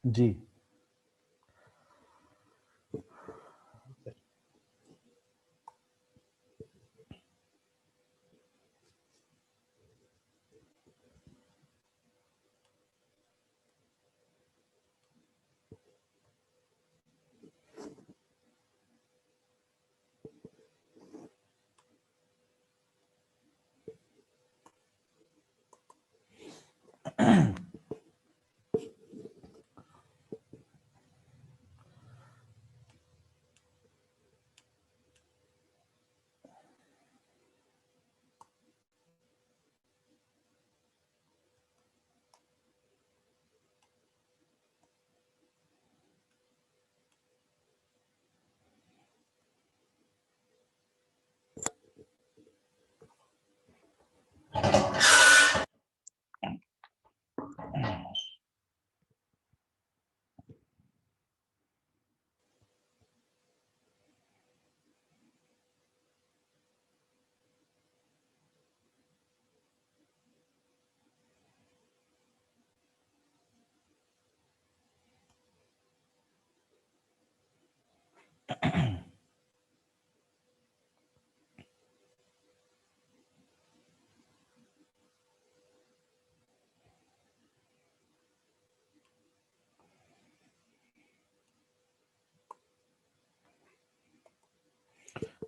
जी।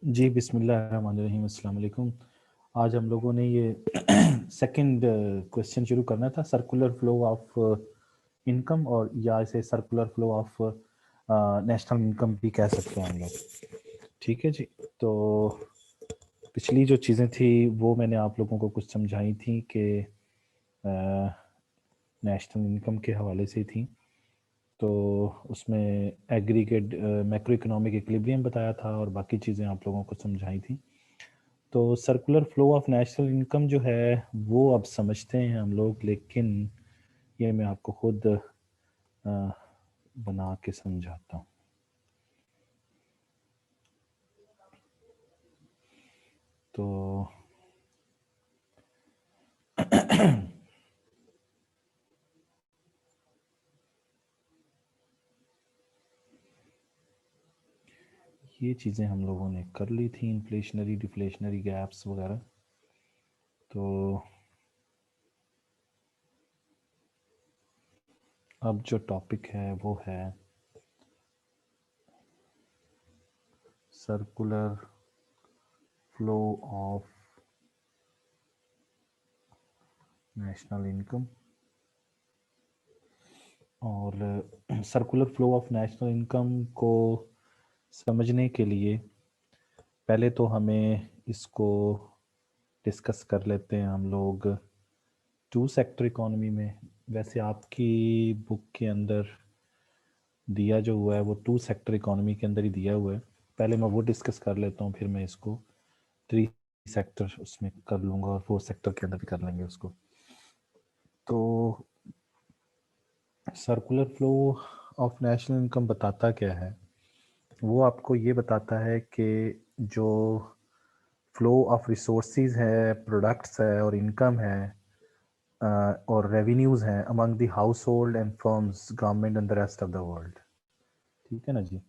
जी, बिस्मिल्लाहिर्रहमानिर्रहीम, अस्सलाम वालेकुम। आज हम लोगों ने ये सेकंड क्वेश्चन शुरू करना था, सर्कुलर फ्लो ऑफ इनकम, और या इसे circular flow of national income भी कह सकते हैं हम लोग। ठीक है जी। तो पिछली जो चीज़ें थी वो मैंने आप लोगों को कुछ समझाई थी कि नेशनल इनकम के हवाले से थी। तो उसमें एग्रीगेट मैक्रो इकोनॉमिक इक्विलिब्रियम बताया था और बाकी चीज़ें आप लोगों को समझाई थी। तो circular flow of national income जो है वो अब समझते हैं हम लोग, लेकिन ये मैं आपको खुद बना के समझाता हूँ। तो ये चीज़ें हम लोगों ने कर ली थी, इन्फ्लेशनरी डिफ्लेशनरी गैप्स वगैरह। तो अब जो टॉपिक है वो है circular flow of national income. और circular flow of national income को समझने के लिए पहले तो हमें इसको डिस्कस कर लेते हैं हम लोग टू सेक्टर इकोनॉमी में। वैसे आपकी बुक के अंदर दिया जो हुआ है वो टू सेक्टर इकोनॉमी के अंदर ही दिया हुआ है। पहले मैं वो डिस्कस कर लेता हूँ, फिर मैं इसको थ्री सेक्टर उसमें कर लूँगा और फोर सेक्टर के अंदर भी कर लेंगे उसको। तो circular flow of national income बताता क्या है? वो आपको ये बताता है कि जो फ्लो ऑफ रिसोर्सेज है, प्रोडक्ट्स है और इनकम है और रेवेन्यूज हैं among the household and firms, government and the rest of the world. ठीक है ना जी।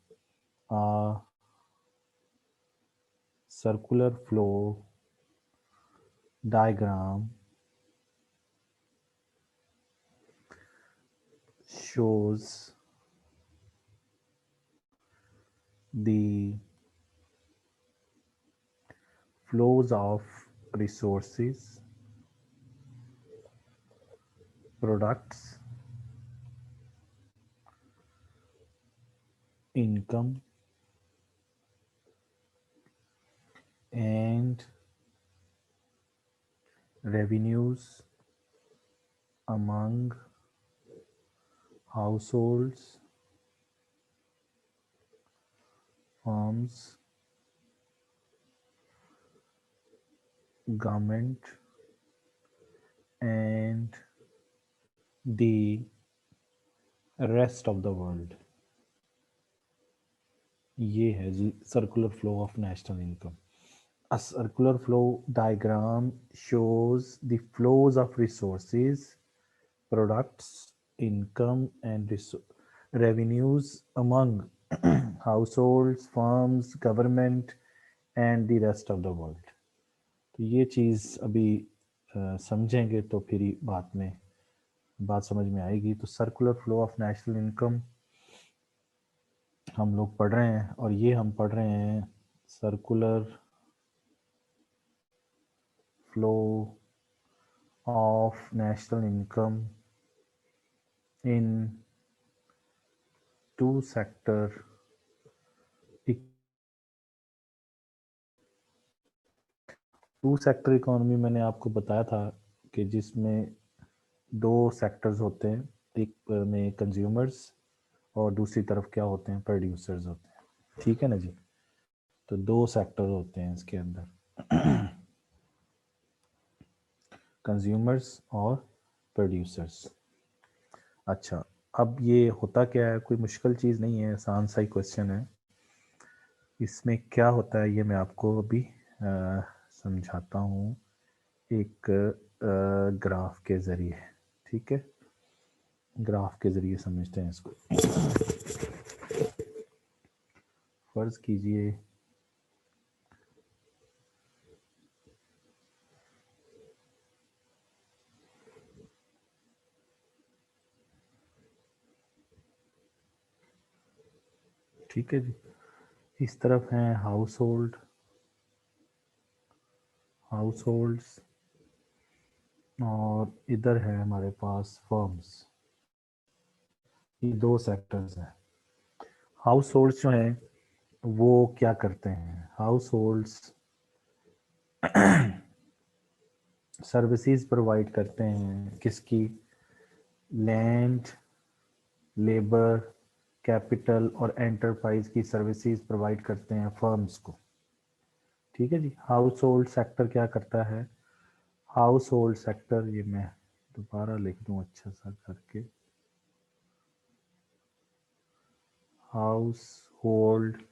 Circular flow diagram shows the flows of resources, products, income, and revenues among households, firms, government, and the rest of the world। ये है जी circular flow of national income. A circular flow diagram shows the flows of resources, products, income, and revenues among households, firms, government and the rest of the world. तो ये चीज़ अभी समझेंगे तो फिर ही बात समझ में आएगी। तो circular flow of national income हम लोग पढ़ रहे हैं, और ये हम पढ़ रहे हैं circular flow of national income in two sector economy मैंने आपको बताया था कि जिसमें दो सेक्टर्स होते हैं, एक में कंज्यूमर्स और दूसरी तरफ क्या होते हैं, प्रोड्यूसर्स होते हैं। ठीक है ना जी। तो दो सेक्टर होते हैं इसके अंदर, कंज्यूमर्स और प्रोड्यूसर्स। अच्छा, अब ये होता क्या है, कोई मुश्किल चीज़ नहीं है, आसान सा ही क्वेश्चन है। इसमें क्या होता है ये मैं आपको अभी समझाता हूँ एक ग्राफ के ज़रिए। ठीक है, ग्राफ के ज़रिए समझते हैं इसको। फर्ज कीजिए ठीक है जी, इस तरफ हैं हाउस होल्ड्स और इधर है हमारे पास फर्म्स। ये दो सेक्टर्स हैं। हाउस होल्ड्स जो हैं वो क्या करते हैं, हाउस होल्ड्स सर्विसेज प्रोवाइड करते हैं, किसकी, लैंड, लेबर, कैपिटल और एंटरप्राइज की सर्विसेज प्रोवाइड करते हैं फर्म्स को। ठीक है जी। हाउस होल्ड सेक्टर क्या करता है, हाउस होल्ड सेक्टर, ये मैं दोबारा लिख दूं अच्छा सा करके, हाउस होल्ड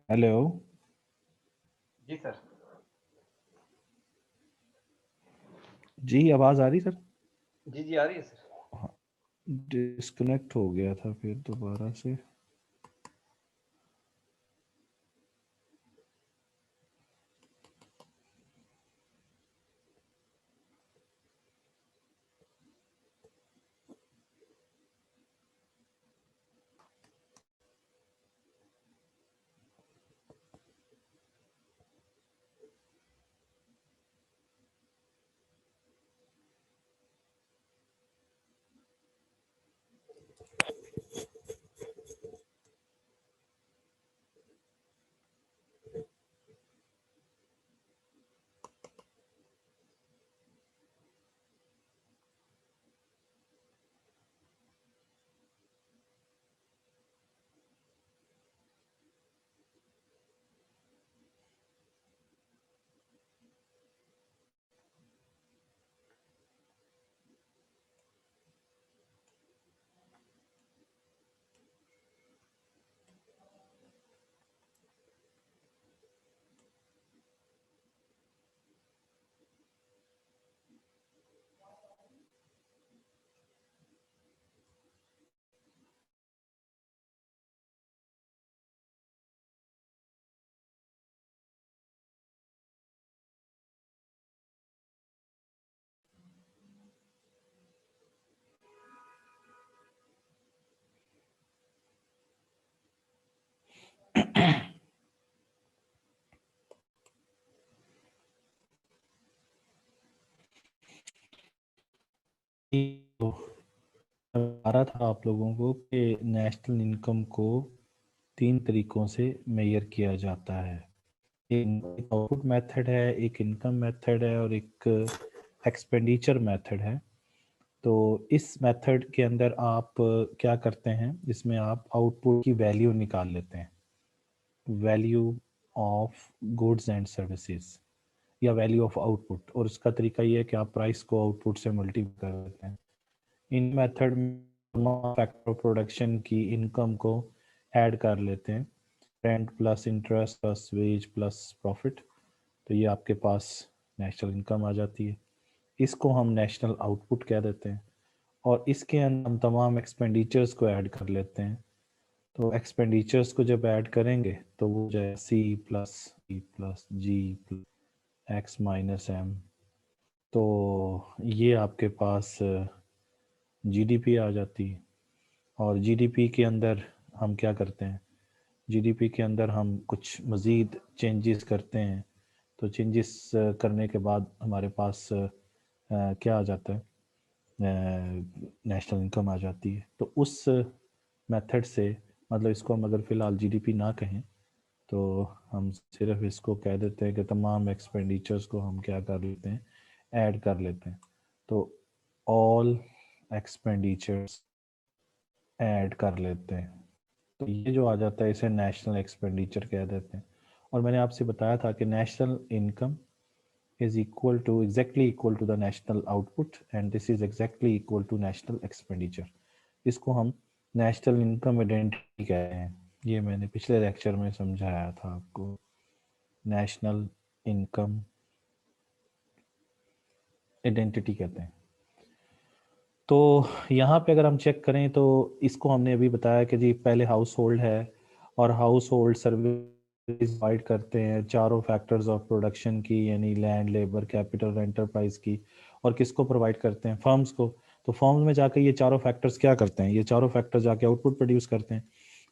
हेलो जी सर। जी, आवाज़ आ रही सर? जी जी आ रही है सर। हाँ, डिस्कनेक्ट हो गया था फिर दोबारा से। तो बता रहा था आप लोगों को कि नेशनल इनकम को 3 तरीकों से मेजर किया जाता है। एक आउटपुट मेथड है, एक इनकम मेथड है और एक एक्सपेंडिचर मेथड है। तो इस मेथड के अंदर आप क्या करते हैं, इसमें आप आउटपुट की वैल्यू निकाल लेते हैं, value of goods and services या वैल्यू ऑफ आउटपुट। और उसका तरीका ये है कि आप प्राइस को आउटपुट से मल्टीप्लाई कर देते हैं। इन मेथड में फैक्टर प्रोडक्शन की इनकम को ऐड कर लेते हैं, rent plus interest plus wage plus profit. तो ये आपके पास नेशनल इनकम आ जाती है। इसको हम नेशनल आउटपुट कह देते हैं। और इसके अंदर हम तमाम एक्सपेंडिचर्स को ऐड कर लेते हैं। तो एक्सपेंडिचर्स को जब ऐड करेंगे तो वो जाए C plus E plus G plus x minus M. तो ये आपके पास जीडीपी आ जाती है। और जीडीपी के अंदर हम क्या करते हैं, जीडीपी के अंदर हम कुछ मज़ीद चेंजेस करते हैं। तो चेंजेस करने के बाद हमारे पास क्या आ जाता है, नेशनल इनकम आ जाती है। तो उस मेथड से, मतलब इसको हम अगर फ़िलहाल जीडीपी ना कहें तो हम सिर्फ इसको कह देते हैं कि तमाम एक्सपेंडिचर्स को हम क्या कर लेते हैं, ऐड कर लेते हैं। तो ऑल एक्सपेंडिचर्स ऐड कर लेते हैं। तो ये जो आ जाता है इसे नेशनल एक्सपेंडिचर कह देते हैं। और मैंने आपसे बताया था कि national income is equal to exactly equal to the national output and this is exactly equal to national expenditure। इसको हम नेशनल इनकम आइडेंटिटी कहते हैं। ये मैंने पिछले लेक्चर में समझाया था आपको। नेशनल इनकम आइडेंटिटी कहते हैं। तो यहाँ पे अगर हम चेक करें तो इसको हमने अभी बताया कि जी पहले हाउस होल्ड है और हाउस होल्ड सर्विस डिवाइड करते हैं चारों फैक्टर्स ऑफ प्रोडक्शन की, यानी लैंड, लेबर, कैपिटल और एंटरप्राइज की। और किसको प्रोवाइड करते हैं, फर्म्स को। तो फर्म्स में जाके ये चारों फैक्टर्स क्या करते हैं, ये चारों फैक्टर्स जाके आउटपुट प्रोड्यूस करते हैं।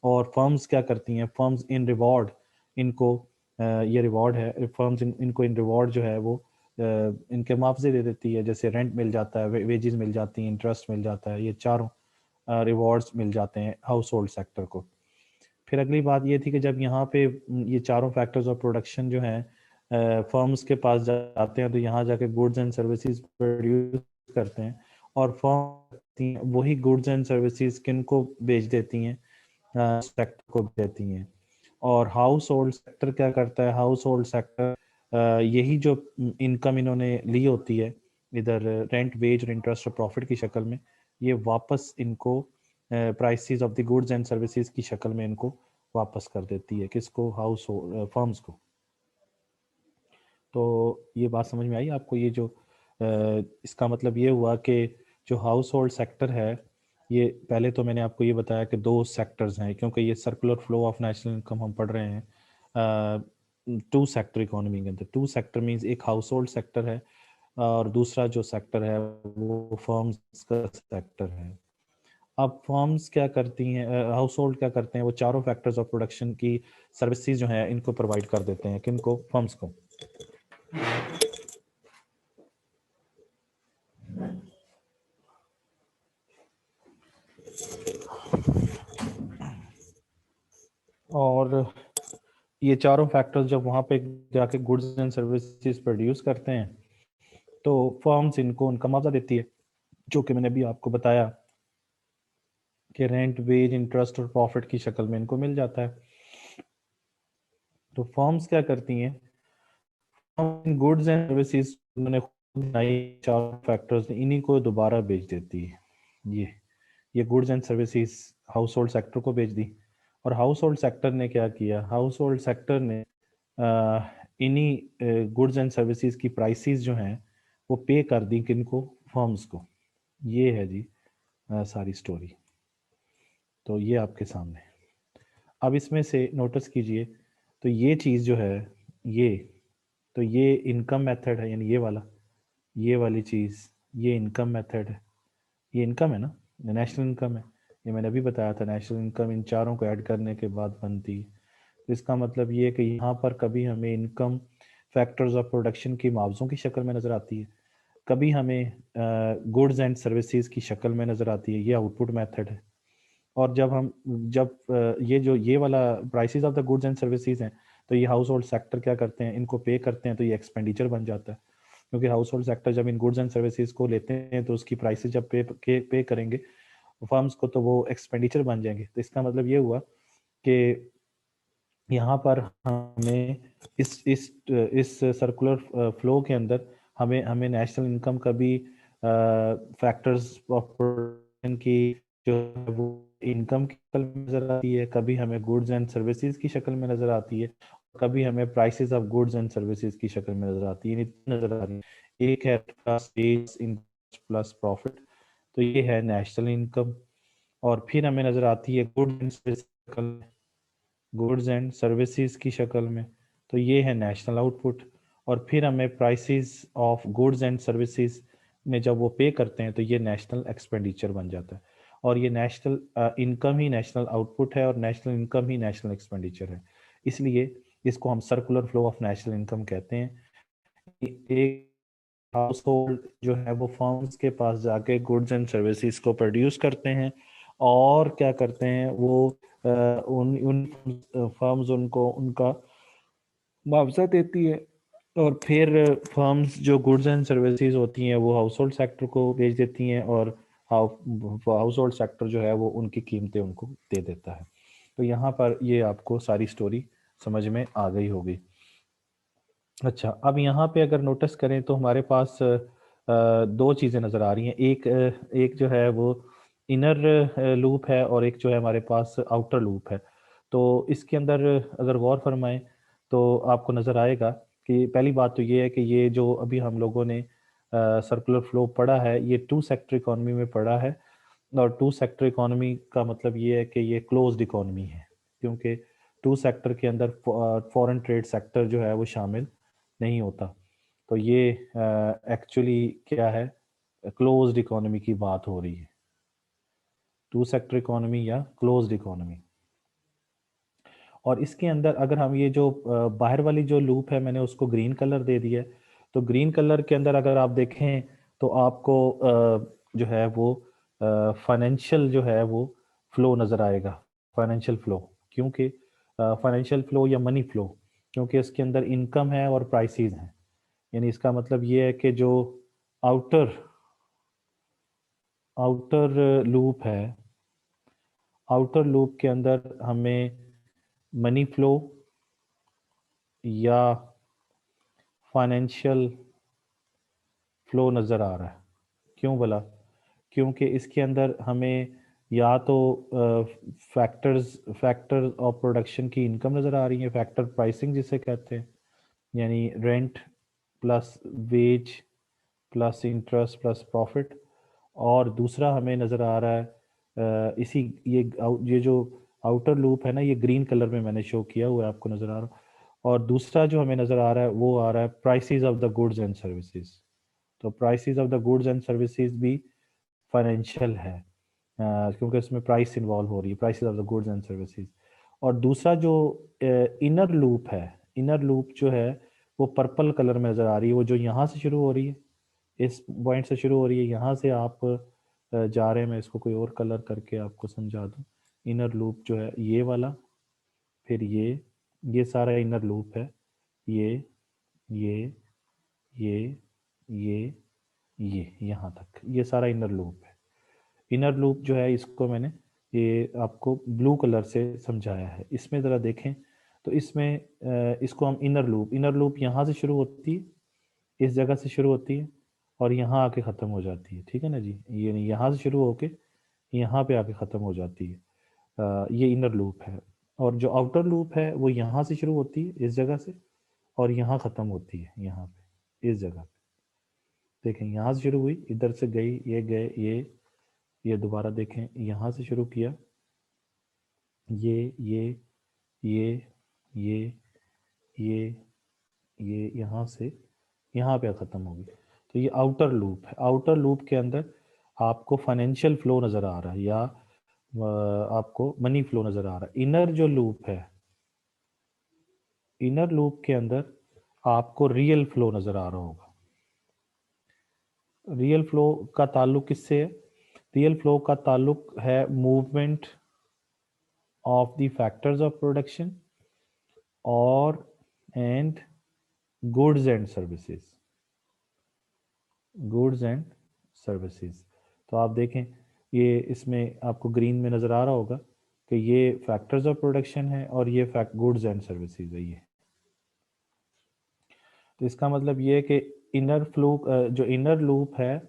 और फर्म्स क्या करती हैं, फर्म्स इन रिवॉर्ड इनको ये रिवॉर्ड है, फर्म्स इनको इन रिवॉर्ड जो है वो इनके मुआवजे दे देती है। जैसे रेंट मिल जाता है, वेजेस मिल जाती हैं, इंटरेस्ट मिल जाता है, ये चारों रिवॉर्ड्स मिल जाते हैं हाउस होल्ड सेक्टर को। फिर अगली बात ये थी कि जब यहाँ पे ये चारों फैक्टर्स ऑफ प्रोडक्शन जो हैं फर्म्स के पास जाते हैं तो यहाँ जाके गुड्स एंड सर्विसेज प्रोड्यूस करते हैं। और फर्म वही गुड्स एंड सर्विसेज किन को बेच देती हैं, सेक्टर को देती हैं। और हाउस होल्ड सेक्टर क्या करता है, हाउस होल्ड सेक्टर यही जो इनकम इन्होंने ली होती है इधर रेंट, वेज और इंटरेस्ट और प्रॉफिट की शक्ल में, ये वापस इनको prices of the goods and services की शक्ल में इनको वापस कर देती है, किसको? हाउस फर्म्स को। तो ये बात समझ में आई आपको? ये जो इसका मतलब ये हुआ कि जो हाउस होल्ड सेक्टर है, ये पहले तो मैंने आपको ये बताया कि दो सेक्टर्स हैं, क्योंकि ये circular flow of national income हम पढ़ रहे हैं टू सेक्टर इकोनॉमी के अंदर। टू सेक्टर मीन्स एक हाउस होल्ड सेक्टर है और दूसरा जो सेक्टर है वो फर्म्स का सेक्टर है। अब फर्म्स क्या करती हैं, हाउस होल्ड क्या करते हैं, वो चारों फैक्टर्स ऑफ प्रोडक्शन की सर्विसेज जो है इनको प्रोवाइड कर देते हैं। किनको? फर्म्स को। और ये चारों फैक्टर्स जब वहाँ पे जाके गुड्स एंड सर्विसेज प्रोड्यूस करते हैं तो फर्म्स इनको उनका मुआवजा देती है, जो कि मैंने अभी आपको बताया कि रेंट, वेज, इंटरेस्ट और प्रॉफिट की शक्ल में इनको मिल जाता है। तो फर्म्स क्या करती हैं, गुड्स एंड सर्विसेज उन्होंने खुद बनाई, चार फैक्टर्स, इन्हीं को दोबारा बेच देती है। ये goods and services house hold sector को बेच दी। और हाउस होल्ड सेक्टर ने क्या किया, हाउस होल्ड सेक्टर ने इन्हीं गुड्स एंड सर्विसेज की प्राइसेस जो हैं वो पे कर दी किनको? फर्म्स को। ये है जी सारी स्टोरी। तो ये आपके सामने। अब इसमें से नोटिस कीजिए, तो ये चीज़ जो है, ये तो ये इनकम मेथड है, यानी ये वाली चीज़, ये इनकम मेथड है। ये इनकम है ना, नेशनल इनकम है। ये मैंने अभी बताया था, नेशनल इनकम इन चारों को ऐड करने के बाद बनती है। तो इसका मतलब ये है कि यहाँ पर कभी हमें इनकम फैक्टर्स ऑफ प्रोडक्शन की मुआवजों की शक्ल में नज़र आती है, कभी हमें गुड्स एंड सर्विसेज की शक्ल में नज़र आती है। ये आउटपुट मेथड है। और ये वाला prices of the goods and services हैं, तो ये हाउस होल्ड सेक्टर क्या करते हैं, इनको पे करते हैं, तो ये एक्सपेंडिचर बन जाता है। क्योंकि हाउस होल्ड सेक्टर जब इन गुड्स एंड सर्विसेज को लेते हैं तो उसकी प्राइसेस जब पे करेंगे फर्म्स को, तो वो एक्सपेंडिचर बन जाएंगे। तो इसका मतलब ये हुआ कि यहाँ पर हमें इस सर्कुलर फ्लो के अंदर हमें हमें नेशनल इनकम का भी फैक्टर्स ऑफ प्रोडक्शन की जो है वो इनकम की शक्ल में नजर आती है, कभी हमें गुड्स एंड सर्विसेज की शक्ल में नजर आती है, कभी हमें prices of goods and services की शक्ल में नजर आती है। नजर आ रही है, एक है प्लस प्रॉफिट, तो ये है नेशनल इनकम। और फिर हमें नजर आती है गुड्स एंड सर्विसेज की शक्ल में, तो ये है नेशनल आउटपुट। और फिर हमें prices of goods and services में जब वो पे करते हैं तो ये नेशनल एक्सपेंडिचर बन जाता है। और ये नेशनल इनकम ही नेशनल आउटपुट है और नेशनल इनकम ही नेशनल एक्सपेंडिचर है। इसलिए इसको हम circular flow of national income कहते हैं। एक हाउस होल्ड जो है वो फर्म्स के पास जाके गुड्स एंड सर्विसेज को प्रोड्यूस करते हैं और क्या करते हैं वो उन उन फर्म्स उनको उनका मुआवजा देती है। और फिर फर्म्स जो गुड्स एंड सर्विसेज होती हैं वो हाउस होल्ड सेक्टर को बेच देती हैं और हाउस होल्ड सेक्टर जो है वो उनकी कीमतें उनको दे देता है। तो यहाँ पर ये आपको सारी स्टोरी समझ में आ गई होगी। अच्छा, अब यहाँ पे अगर नोटिस करें तो हमारे पास दो चीज़ें नज़र आ रही हैं। एक जो है वो इनर लूप है और एक जो है हमारे पास आउटर लूप है। तो इसके अंदर अगर गौर फरमाएं तो आपको नज़र आएगा कि पहली बात तो ये है कि ये जो अभी हम लोगों ने सर्कुलर फ्लो पढ़ा है ये टू सेक्टर इकोनॉमी में पढ़ा है। और टू सेक्टर इकोनॉमी का मतलब ये है कि ये क्लोज्ड इकोनॉमी है, क्योंकि टू सेक्टर के अंदर फॉरेन ट्रेड सेक्टर जो है वो शामिल नहीं होता। तो ये एक्चुअली क्या है, क्लोज्ड इकोनॉमी की बात हो रही है, टू सेक्टर इकोनॉमी या क्लोज्ड इकोनॉमी। और इसके अंदर अगर हम ये जो बाहर वाली जो लूप है मैंने उसको ग्रीन कलर दे दिया है, तो ग्रीन कलर के अंदर अगर आप देखें तो आपको जो है वो फाइनेंशियल जो है वो फ्लो नज़र आएगा। फाइनेंशियल फ्लो, क्योंकि फाइनेंशियल फ्लो या मनी फ्लो, क्योंकि इसके अंदर इनकम है और प्राइसेस हैं। यानी इसका मतलब ये है कि जो आउटर आउटर लूप है, आउटर लूप के अंदर हमें मनी फ्लो या फाइनेंशियल फ्लो नज़र आ रहा है। क्यों भला? क्योंकि इसके अंदर हमें या तो फैक्टर ऑफ प्रोडक्शन की इनकम नज़र आ रही है, फैक्टर प्राइसिंग जिसे कहते हैं, यानी rent plus wage plus interest plus profit. और दूसरा हमें नज़र आ रहा है इसी ये जो आउटर लूप है ना, ये ग्रीन कलर में मैंने शो किया हुआ है, आपको नज़र आ रहा है। और दूसरा जो हमें नज़र आ रहा है वो आ रहा है prices of the goods and services. तो prices of the goods and services भी फाइनेंशियल है, क्योंकि इसमें प्राइस इन्वॉल्व हो रही है, prices of the goods and services. और दूसरा जो इनर लूप है, इनर लूप जो है वो पर्पल कलर में नज़र आ रही है, वो जो यहाँ से शुरू हो रही है, इस पॉइंट से शुरू हो रही है, यहाँ से आप जा रहे हैं। मैं इसको कोई और कलर करके आपको समझा दूँ। इनर लूप जो है ये वाला, फिर ये सारा इनर लूप है, ये ये ये ये यहाँ तक, ये सारा इनर लूप है। इनर लूप जो है इसको मैंने ये आपको ब्लू कलर से समझाया है। इसमें ज़रा देखें तो इसमें इसको हम इनर लूप यहाँ से शुरू होती है, इस जगह से शुरू होती है और यहाँ आके ख़त्म हो जाती है, ठीक है ना जी। ये यहाँ से शुरू होके यहाँ पे आके ख़त्म हो जाती है, ये इनर लूप है। और जो आउटर लूप है वो यहाँ से शुरू होती है इस जगह से और यहाँ ख़त्म होती है, यहाँ पे इस जगह पे। देखें यहाँ से शुरू हुई, इधर से गई, ये गए, ये दोबारा देखें यहाँ से शुरू किया, ये ये ये ये ये यहाँ से यहाँ पे ख़त्म होगी। तो ये आउटर लूप है। आउटर लूप के अंदर आपको फाइनेंशियल फ्लो नज़र आ रहा है या आपको मनी फ्लो नज़र आ रहा है। इनर जो लूप है, इनर लूप के अंदर आपको रियल फ्लो नज़र आ रहा होगा। रियल फ्लो का ताल्लुक किससे है? रियल फ्लो का ताल्लुक है movement of the factors of production और and goods and services, goods and services. तो आप देखें ये इसमें आपको ग्रीन में नज़र आ रहा होगा कि ये फैक्टर्स ऑफ प्रोडक्शन है और ये गुड्स एंड सर्विसेज है ये। तो इसका मतलब ये है कि इनर फ्लो जो इनर लूप है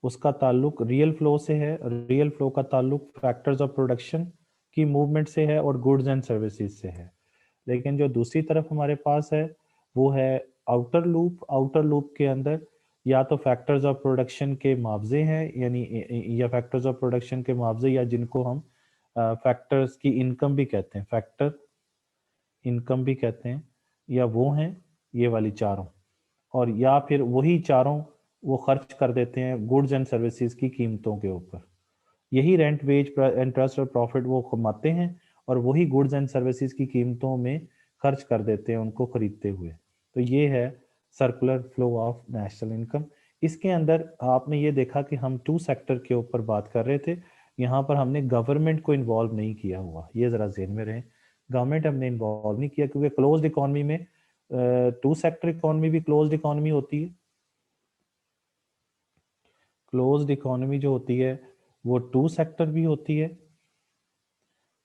उसका ताल्लुक रियल फ्लो से है, रियल फ्लो का ताल्लुक फैक्टर्स ऑफ प्रोडक्शन की मूवमेंट से है और गुड्स एंड सर्विसेज से है। लेकिन जो दूसरी तरफ हमारे पास है वो है आउटर लूप। आउटर लूप के अंदर या तो फैक्टर्स ऑफ प्रोडक्शन के मुआवजे हैं, यानी या फैक्टर्स ऑफ प्रोडक्शन के मुआवजे, या जिनको हम फैक्टर्स की इनकम भी कहते हैं, फैक्टर इनकम भी कहते हैं, या वो हैं ये वाली चारों। और या फिर वही चारों वो खर्च कर देते हैं गुड्स एंड सर्विसेज की कीमतों के ऊपर। यही रेंट, वेज, इंटरेस्ट और प्रॉफिट वो कमाते हैं और वही गुड्स एंड सर्विसेज की कीमतों में खर्च कर देते हैं उनको खरीदते हुए। तो ये है circular flow of national income. इसके अंदर आपने ये देखा कि हम टू सेक्टर के ऊपर बात कर रहे थे, यहाँ पर हमने गवर्नमेंट को इन्वॉल्व नहीं किया हुआ, ये ज़रा ज़हन में रहे। गवर्नमेंट हमने इन्वॉल्व नहीं किया क्योंकि क्लोज्ड इकोनॉमी में टू सेक्टर इकोनॉमी भी क्लोज्ड इकोनॉमी होती है। क्लोज्ड इकोनॉमी जो होती है वो टू सेक्टर भी होती है,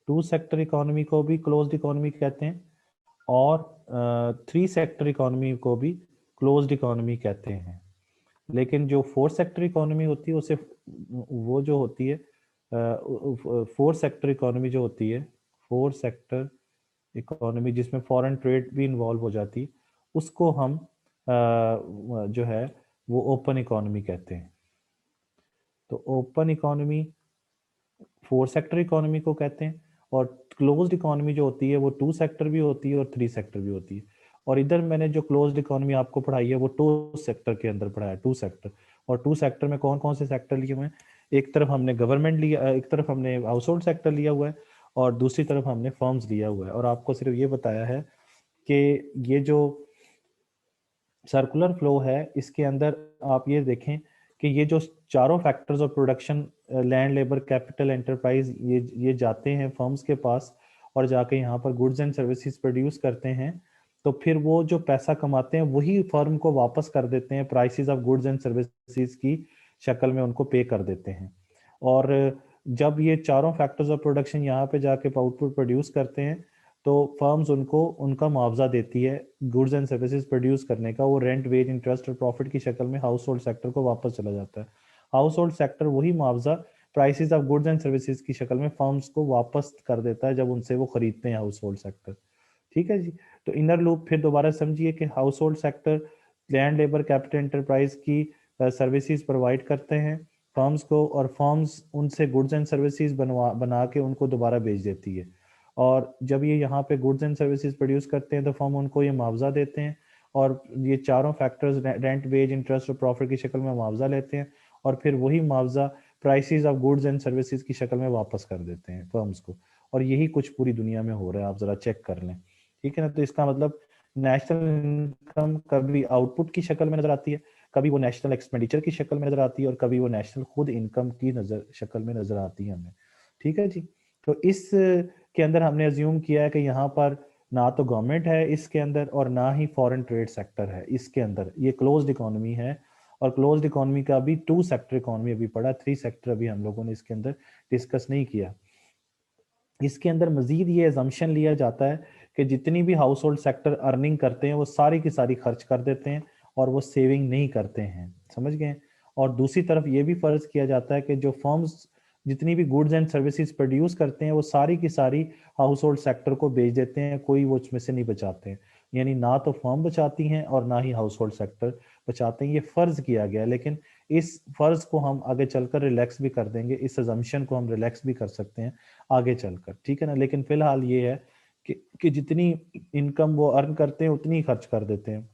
टू सेक्टर इकोनॉमी को भी क्लोज्ड इकोनॉमी कहते हैं और थ्री सेक्टर इकोनॉमी को भी क्लोज्ड इकोनॉमी कहते हैं। लेकिन जो फोर सेक्टर इकोनॉमी होती है उसे वो जो होती है फोर सेक्टर इकोनॉमी जो होती है, फोर सेक्टर इकोनॉमी जिसमें फॉरेन ट्रेड भी इन्वॉल्व हो जाती है, उसको हम जो है वो ओपन इकोनॉमी कहते हैं। तो open economy four sector economy को कहते हैं और क्लोज्ड इकोनॉमी जो होती है वो टू सेक्टर भी होती है और थ्री सेक्टर भी होती है। और इधर मैंने जो क्लोज्ड इकोनॉमी आपको पढ़ाई है वो टू सेक्टर के अंदर पढ़ाया, टू सेक्टर। और टू सेक्टर में कौन कौन से सेक्टर लिए हुए हैं? एक तरफ हमने गवर्नमेंट लिया, एक तरफ हमने हाउस होल्ड सेक्टर लिया हुआ है और दूसरी तरफ हमने फर्म्स लिया हुआ है। और आपको सिर्फ ये बताया है कि ये जो सर्कुलर फ्लो है इसके अंदर आप ये देखें कि ये जो चारों factors of production, land, labour, capital, enterprise, ये जाते हैं फर्म्स के पास और जाके यहाँ पर गुड्स एंड सर्विसेज प्रोड्यूस करते हैं। तो फिर वो जो पैसा कमाते हैं वही फर्म को वापस कर देते हैं, prices of goods and services की शक्ल में उनको पे कर देते हैं। और जब ये चारों फैक्टर्स ऑफ प्रोडक्शन यहाँ पे जाके आउटपुट प्रोड्यूस करते हैं तो फर्म्स उनको उनका मुआवजा देती है गुड्स एंड सर्विसेज प्रोड्यूस करने का। वो रेंट, वेज, इंटरेस्ट और प्रॉफिट की शक्ल में हाउस होल्ड सेक्टर को वापस चला जाता है। हाउस होल्ड सेक्टर वही मुआवजा prices of goods and services की शक्ल में फर्म्स को वापस कर देता है जब उनसे वो खरीदते हैं हाउस होल्ड सेक्टर। ठीक है जी। तो इनर लूप फिर दोबारा समझिए कि house hold sector land labour capital enterprise की सर्विसेज प्रोवाइड करते हैं फर्म्स को, और फर्म्स उनसे गुड्स एंड सर्विसेज बना के उनको दोबारा बेच देती है। और जब ये यहाँ पे गुड्स एंड सर्विसेज प्रोड्यूस करते हैं तो फर्म उनको ये मुआवजा देते हैं, और ये चारों फैक्टर्स रेंट, वेज, इंटरेस्ट और प्रॉफिट की शक्ल में मुआवजा लेते हैं, और फिर वही मुआवजा prices of goods and services की शक्ल में वापस कर देते हैं फर्म्स को। और यही कुछ पूरी दुनिया में हो रहा है, आप जरा चेक कर लें। ठीक है ना। तो इसका मतलब नेशनल इनकम कभी आउटपुट की शक्ल में नजर आती है, कभी वो नेशनल एक्सपेंडिचर की शक्ल में नजर आती है, और कभी वो नेशनल खुद इनकम की शक्ल में नजर आती है हमें। ठीक है जी। तो इस के अंदर हमने अज्यूम किया है कि यहाँ पर ना तो गवर्नमेंट है इसके अंदर और ना ही फॉरेन ट्रेड सेक्टर है इसके अंदर, ये क्लोज्ड इकोनॉमी है। और क्लोज्ड इकोनॉमी का भी 2 सेक्टर इकोनॉमी अभी पड़ा, 3 सेक्टर अभी हम लोगों ने इसके अंदर डिस्कस नहीं किया। इसके अंदर मजीद ये एजम्पशन लिया जाता है कि जितनी भी हाउस होल्ड सेक्टर अर्निंग करते हैं वो सारी की सारी खर्च कर देते हैं और वो सेविंग नहीं करते हैं, समझ गए। और दूसरी तरफ ये भी फर्ज किया जाता है कि जो फर्म्स जितनी भी गुड्स एंड सर्विसेज प्रोड्यूस करते हैं वो सारी की सारी हाउस होल्ड सेक्टर को बेच देते हैं, कोई वो उसमें से नहीं बचाते हैं। यानी ना तो फर्म बचाती हैं और ना ही हाउस होल्ड सेक्टर बचाते हैं, ये फर्ज किया गया है। लेकिन इस फर्ज को हम आगे चलकर रिलैक्स भी कर देंगे, इस अजम्पशन को हम रिलैक्स भी कर सकते हैं आगे चलकर। ठीक है ना। लेकिन फिलहाल ये है कि जितनी इनकम वो अर्न करते हैं उतनी ही खर्च कर देते हैं,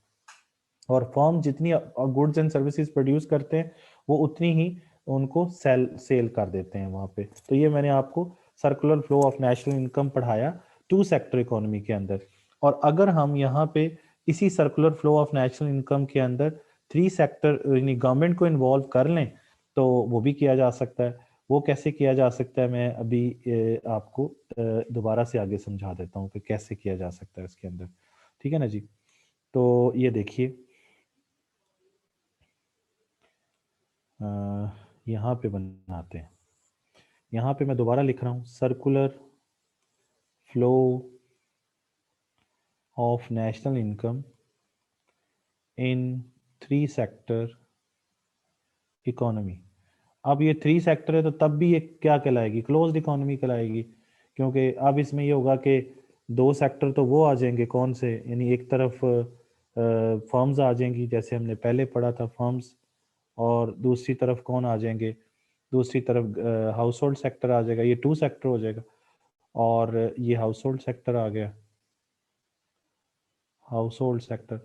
और फर्म जितनी गुड्स एंड सर्विसेज प्रोड्यूस करते हैं वो उतनी ही उनको सेल कर देते हैं वहां पे। तो ये मैंने आपको circular flow of national income पढ़ाया 2 सेक्टर इकोनॉमी के अंदर। और अगर हम यहाँ पे इसी circular flow of national income के अंदर 3 सेक्टर यानी गवर्नमेंट को इन्वॉल्व कर लें तो वो भी किया जा सकता है। वो कैसे किया जा सकता है मैं अभी आपको दोबारा से आगे समझा देता हूँ कि कैसे किया जा सकता है इसके अंदर। ठीक है ना जी। तो ये देखिए यहाँ पे बनाते हैं, यहाँ पे मैं दोबारा लिख रहा हूँ circular flow of national income in 3 sector economy. अब ये 3 सेक्टर है तो तब भी ये क्या कहलाएगी, क्लोज्ड इकोनॉमी कहलाएगी, क्योंकि अब इसमें ये होगा कि 2 सेक्टर तो वो आ जाएंगे कौन से, यानी एक तरफ फर्म्स आ जाएंगी जैसे हमने पहले पढ़ा था फर्म्स, और दूसरी तरफ कौन आ जाएंगे, दूसरी तरफ हाउस होल्ड सेक्टर आ जाएगा, ये 2 सेक्टर हो जाएगा। और ये हाउस होल्ड सेक्टर आ गया, हाउस होल्ड सेक्टर।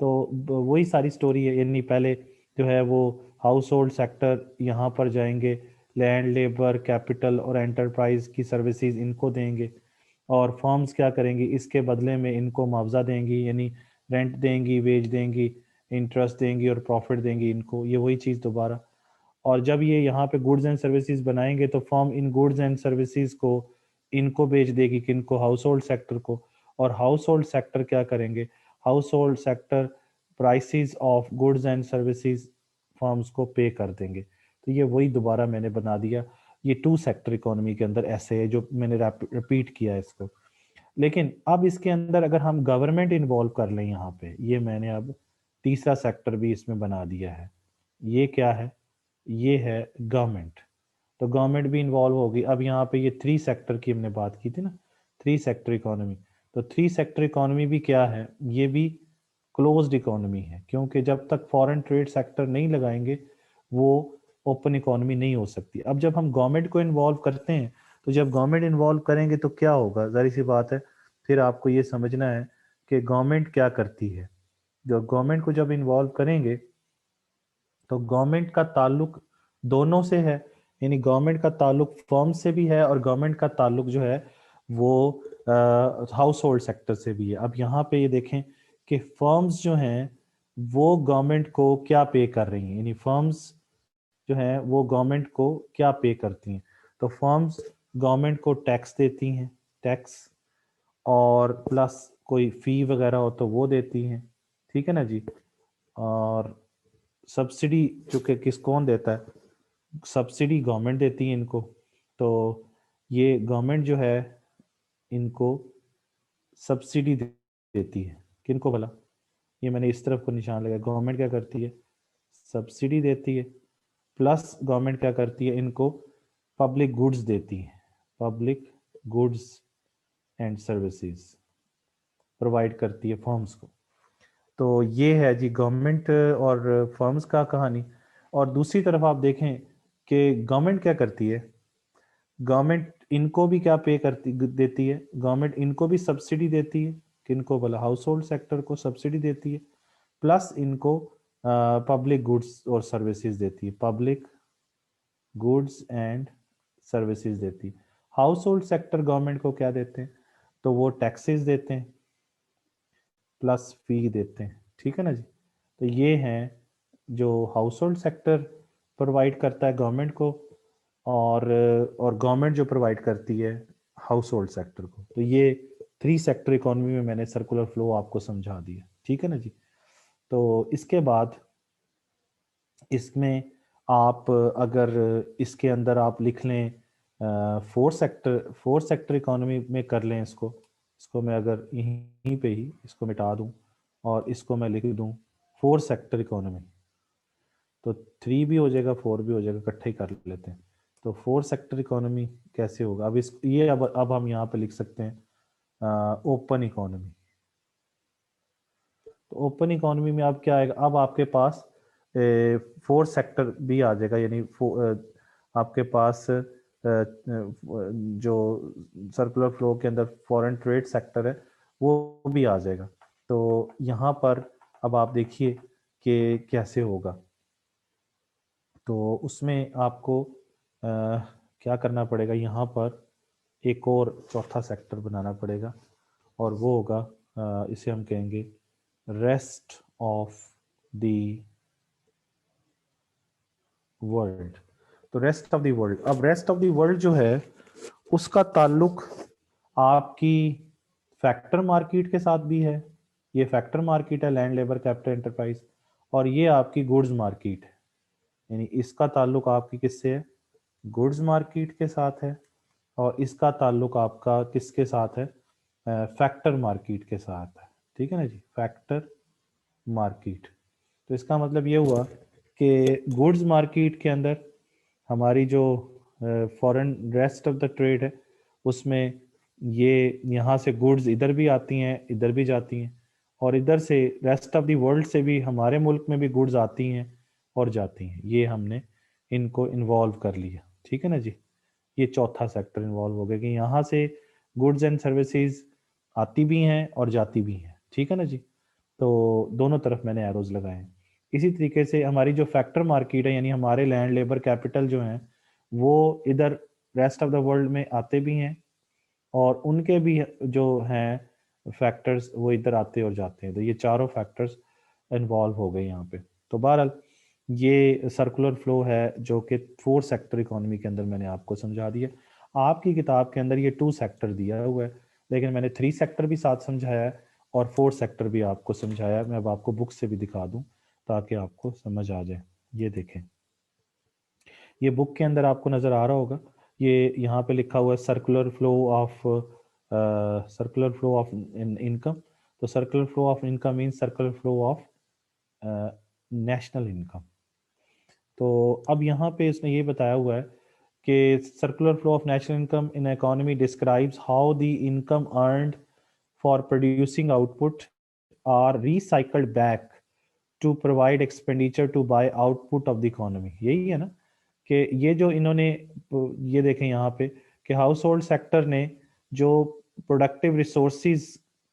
तो वही सारी स्टोरी है, यानी पहले जो है वो हाउस होल्ड सेक्टर यहाँ पर जाएंगे, लैंड, लेबर, कैपिटल और एंटरप्राइज की सर्विसेज इनको देंगे, और फर्म्स क्या करेंगी इसके बदले में इनको मुआवजा देंगी, यानी रेंट देंगी, वेज देंगी, इंटरेस्ट देंगी और प्रॉफिट देंगी इनको, ये वही चीज़ दोबारा। और जब ये यहाँ पे गुड्स एंड सर्विसेज बनाएंगे तो firm in goods and services को इनको बेच देगी, किनको, हाउस होल्ड सेक्टर को। और हाउस होल्ड सेक्टर क्या करेंगे, house hold sector prices of goods and services firms को पे कर देंगे। तो ये वही दोबारा मैंने बना दिया, ये 2 सेक्टर इकोनॉमी के अंदर ऐसे है जो मैंने रिपीट किया है इसको। लेकिन अब इसके अंदर अगर हम गवर्नमेंट इन्वॉल्व कर लें यहाँ पे, ये मैंने अब तीसरा सेक्टर भी इसमें बना दिया है। ये क्या है, ये है गवर्नमेंट। तो गवर्नमेंट भी इन्वॉल्व होगी। अब यहाँ पे ये 3 सेक्टर की हमने बात की थी ना, 3 सेक्टर इकोनॉमी। तो 3 सेक्टर इकोनॉमी भी क्या है, ये भी क्लोज्ड इकोनॉमी है, क्योंकि जब तक फॉरेन ट्रेड सेक्टर नहीं लगाएंगे वो ओपन इकोनॉमी नहीं हो सकती। अब जब हम गवर्नमेंट को इन्वॉल्व करते हैं तो जब गवर्नमेंट इन्वॉल्व करेंगे तो क्या होगा, जाहिर सी बात है फिर आपको ये समझना है कि गवर्नमेंट क्या करती है। जो गवर्नमेंट को जब इन्वॉल्व करेंगे तो गवर्नमेंट का ताल्लुक दोनों से है, यानी गवर्नमेंट का ताल्लुक फर्म से भी है और गवर्नमेंट का ताल्लुक जो है वो हाउस होल्ड सेक्टर से भी है। अब यहाँ पे ये देखें कि फर्म्स जो हैं वो गवर्नमेंट को क्या पे कर रही हैं, यानी फर्म्स जो हैं वो गवर्नमेंट को क्या पे करती हैं। तो फर्म्स गवर्नमेंट को टैक्स देती हैं, टैक्स, और प्लस कोई फी वगैरह हो तो वो देती हैं। ठीक है ना जी। और सब्सिडी जो कि किस कौन देता है, सब्सिडी गवर्नमेंट देती है इनको। तो ये गवर्नमेंट जो है इनको सब्सिडी देती है, किनको भला, ये मैंने इस तरफ को निशान लगाया, गवर्नमेंट क्या करती है, सब्सिडी देती है। प्लस गवर्नमेंट क्या करती है, इनको पब्लिक गुड्स देती है, public goods and services provide करती है फर्म्स को। तो ये है जी गवर्नमेंट और फर्म्स का कहानी। और दूसरी तरफ आप देखें कि गवर्नमेंट क्या करती है, गवर्नमेंट इनको भी क्या पे करती देती है, गवर्नमेंट इनको भी सब्सिडी देती है, किनको बोला, हाउस होल्ड सेक्टर को सब्सिडी देती है, प्लस इनको पब्लिक गुड्स और सर्विसेज देती है, पब्लिक गुड्स एंड सर्विसेज देती है। हाउस होल्ड सेक्टर गवर्नमेंट को क्या देते हैं, तो वो टैक्सेस देते हैं प्लस फी देते हैं, ठीक है ना जी। तो ये हैं जो हाउस होल्ड सेक्टर प्रोवाइड करता है गवर्नमेंट को, और गवर्नमेंट जो प्रोवाइड करती है हाउस होल्ड सेक्टर को। तो ये 3 सेक्टर इकोनॉमी में मैंने सर्कुलर फ्लो आपको समझा दिया, ठीक है ना जी। तो इसके बाद इसमें आप अगर इसके अंदर आप लिख लें 4 सेक्टर इकोनॉमी में कर लें इसको मैं अगर यहीं पे ही इसको मिटा दूं और इसको मैं लिख दूं 4 सेक्टर इकोनॉमी, तो 3 भी हो जाएगा 4 भी हो जाएगा, इकट्ठे ही कर लेते हैं। तो 4 सेक्टर इकोनॉमी कैसे होगा, अब इस ये अब हम यहाँ पे लिख सकते हैं ओपन इकोनॉमी। तो ओपन इकोनॉमी में अब क्या आएगा, अब आपके पास 4 सेक्टर भी आ जाएगा, यानी आपके पास जो सर्कुलर फ्लो के अंदर फॉरेन ट्रेड सेक्टर है वो भी आ जाएगा। तो यहाँ पर अब आप देखिए कि कैसे होगा। तो उसमें आपको क्या करना पड़ेगा, यहाँ पर एक और चौथा सेक्टर बनाना पड़ेगा, और वो होगा इसे हम कहेंगे रेस्ट ऑफ द वर्ल्ड। तो रेस्ट ऑफ द वर्ल्ड, अब रेस्ट ऑफ द वर्ल्ड जो है उसका ताल्लुक आपकी फैक्टर मार्केट के साथ भी है। ये फैक्टर मार्केट है, लैंड लेबर कैपिटल एंटरप्राइज, और ये आपकी गुड्स मार्केट है, यानी इसका ताल्लुक आपकी किससे है, गुड्स मार्केट के साथ है, और इसका ताल्लुक आपका किसके साथ है, फैक्टर मार्केट के साथ है, ठीक है ना जी, फैक्टर मार्केट। तो इसका मतलब ये हुआ कि गुड्स मार्केट के अंदर हमारी जो foreign rest of the trade है उसमें ये यहाँ से गुड्स इधर भी आती हैं इधर भी जाती हैं, और इधर से रेस्ट ऑफ द वर्ल्ड से भी हमारे मुल्क में भी गुड्स आती हैं और जाती हैं, ये हमने इनको इन्वॉल्व कर लिया, ठीक है ना जी। ये चौथा सेक्टर इन्वॉल्व हो गया कि यहाँ से गुड्स एंड सर्विसेज आती भी हैं और जाती भी हैं, ठीक है ना जी। तो दोनों तरफ मैंने एरोज लगाए हैं। इसी तरीके से हमारी जो फैक्टर मार्केट है, यानी हमारे लैंड लेबर कैपिटल जो हैं वो इधर रेस्ट ऑफ द वर्ल्ड में आते भी हैं, और उनके भी जो हैं फैक्टर्स वो इधर आते और जाते हैं। तो ये चारों फैक्टर्स इन्वॉल्व हो गए यहाँ पे। तो बहरहाल ये सर्कुलर फ्लो है जो कि 4 सेक्टर इकोनॉमी के अंदर मैंने आपको समझा दिया। आपकी किताब के अंदर ये 2 सेक्टर दिया हुआ है, लेकिन मैंने 3 सेक्टर भी साथ समझाया है और 4 सेक्टर भी आपको समझाया है। मैं अब आपको बुक से भी दिखा दूं ताकि आपको समझ आ जाए। ये देखें, ये बुक के अंदर आपको नज़र आ रहा होगा, ये यहाँ पे लिखा हुआ है सर्कुलर फ्लो ऑफ इनकम। तो circular flow of income means circular flow of national income. तो अब यहाँ पे इसने ये बताया हुआ है कि circular flow of national income in economy describes how the income earned for producing output are recycled back to provide expenditure to buy output of the economy. यही है ना कि ये जो इन्होंने, ये देखें यहाँ पे कि हाउस होल्ड सेक्टर ने जो प्रोडक्टिव रिसोर्सेज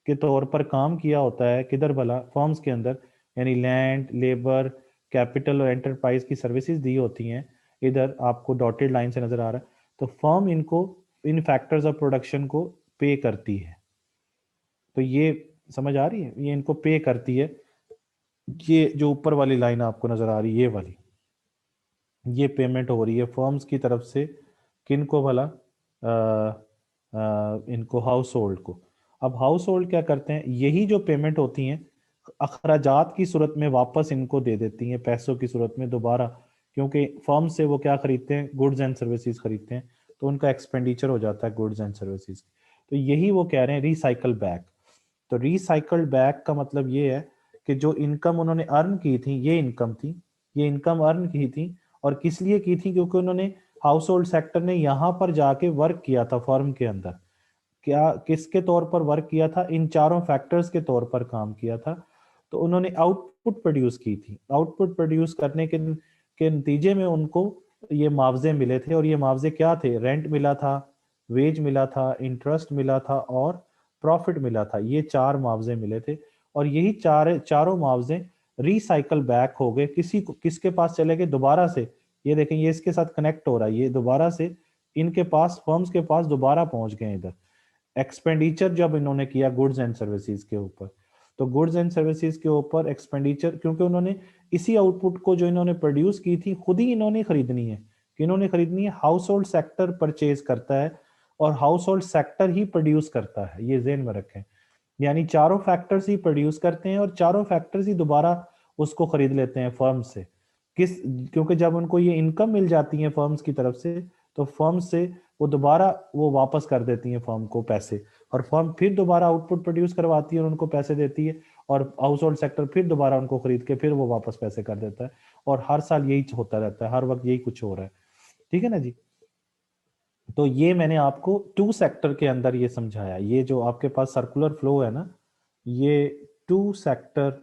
के तौर पर काम किया होता है किधर भला, फर्म्स के अंदर, यानी लैंड लेबर कैपिटल और एंटरप्राइज की सर्विसेज दी होती हैं, इधर आपको डॉटेड लाइन से नजर आ रहा है। तो फर्म इनको इन फैक्टर्स ऑफ प्रोडक्शन को पे करती है। तो ये समझ आ रही है, ये इनको पे करती है। ये जो ऊपर वाली लाइन आपको नजर आ रही है, ये वाली, ये पेमेंट हो रही है फर्म्स की तरफ से किन को भला, इनको हाउस होल्ड को। अब हाउस होल्ड क्या करते हैं, यही जो पेमेंट होती हैं अखराजात की सूरत में वापस इनको दे देती हैं, पैसों की सूरत में दोबारा, क्योंकि फर्म से वो क्या खरीदते हैं, गुड्स एंड सर्विसेज खरीदते हैं, तो उनका एक्सपेंडिचर हो जाता है गुड्स एंड सर्विसेज। तो यही वो कह रहे हैं रिसाइकल बैक। तो रिसाइकल्ड बैक का मतलब ये है कि जो इनकम उन्होंने अर्न की थी, ये इनकम अर्न की थी, और किस लिए की थी, क्योंकि उन्होंने हाउस होल्ड सेक्टर ने यहाँ पर जाके वर्क किया था फर्म के अंदर, क्या किसके तौर पर वर्क किया था, इन चारों फैक्टर्स के तौर पर काम किया था। तो उन्होंने आउटपुट प्रोड्यूस की थी, आउटपुट प्रोड्यूस करने के नतीजे में उनको ये मुआवजे मिले थे, और ये मुआवजे क्या थे, रेंट मिला था, वेज मिला था, इंटरेस्ट मिला था और प्रॉफिट मिला था। ये चार मुआवजे मिले थे, और यही चारों मुआवजे रिसाइकल बैक हो गए, किसके पास चले गए दोबारा से। ये देखें, ये इसके साथ कनेक्ट हो रहा है, ये दोबारा से इनके पास, फर्म्स के पास दोबारा पहुंच गए इधर। एक्सपेंडिचर जब इन्होंने किया गुड्स एंड सर्विसेज के ऊपर, तो गुड्स एंड सर्विसेज के ऊपर एक्सपेंडिचर, क्योंकि उन्होंने इसी आउटपुट को जो इन्होंने प्रोड्यूस की थी खुद ही इन्होंने खरीदनी है, कि इन्होंने खरीदनी है, हाउस होल्ड सेक्टर परचेज करता है और हाउस होल्ड सेक्टर ही प्रोड्यूस करता है, ये जेहन में रखें। यानी चारों फैक्टर्स ही प्रोड्यूस करते हैं और चारों फैक्टर्स ही दोबारा उसको खरीद लेते हैं फर्म से। क्योंकि जब उनको ये इनकम मिल जाती है फर्म्स की तरफ से, तो फर्म से वो दोबारा वो वापस कर देती है फर्म को पैसे, और फर्म फिर दोबारा आउटपुट प्रोड्यूस करवाती है और उनको पैसे देती है, और हाउस होल्ड सेक्टर फिर दोबारा उनको खरीद के फिर वो वापस पैसे कर देता है। और हर साल यही होता रहता है, हर वक्त यही कुछ हो रहा है। ठीक है ना जी। तो ये मैंने आपको टू सेक्टर के अंदर ये समझाया। ये जो आपके पास सर्कुलर फ्लो है ना, ये टू सेक्टर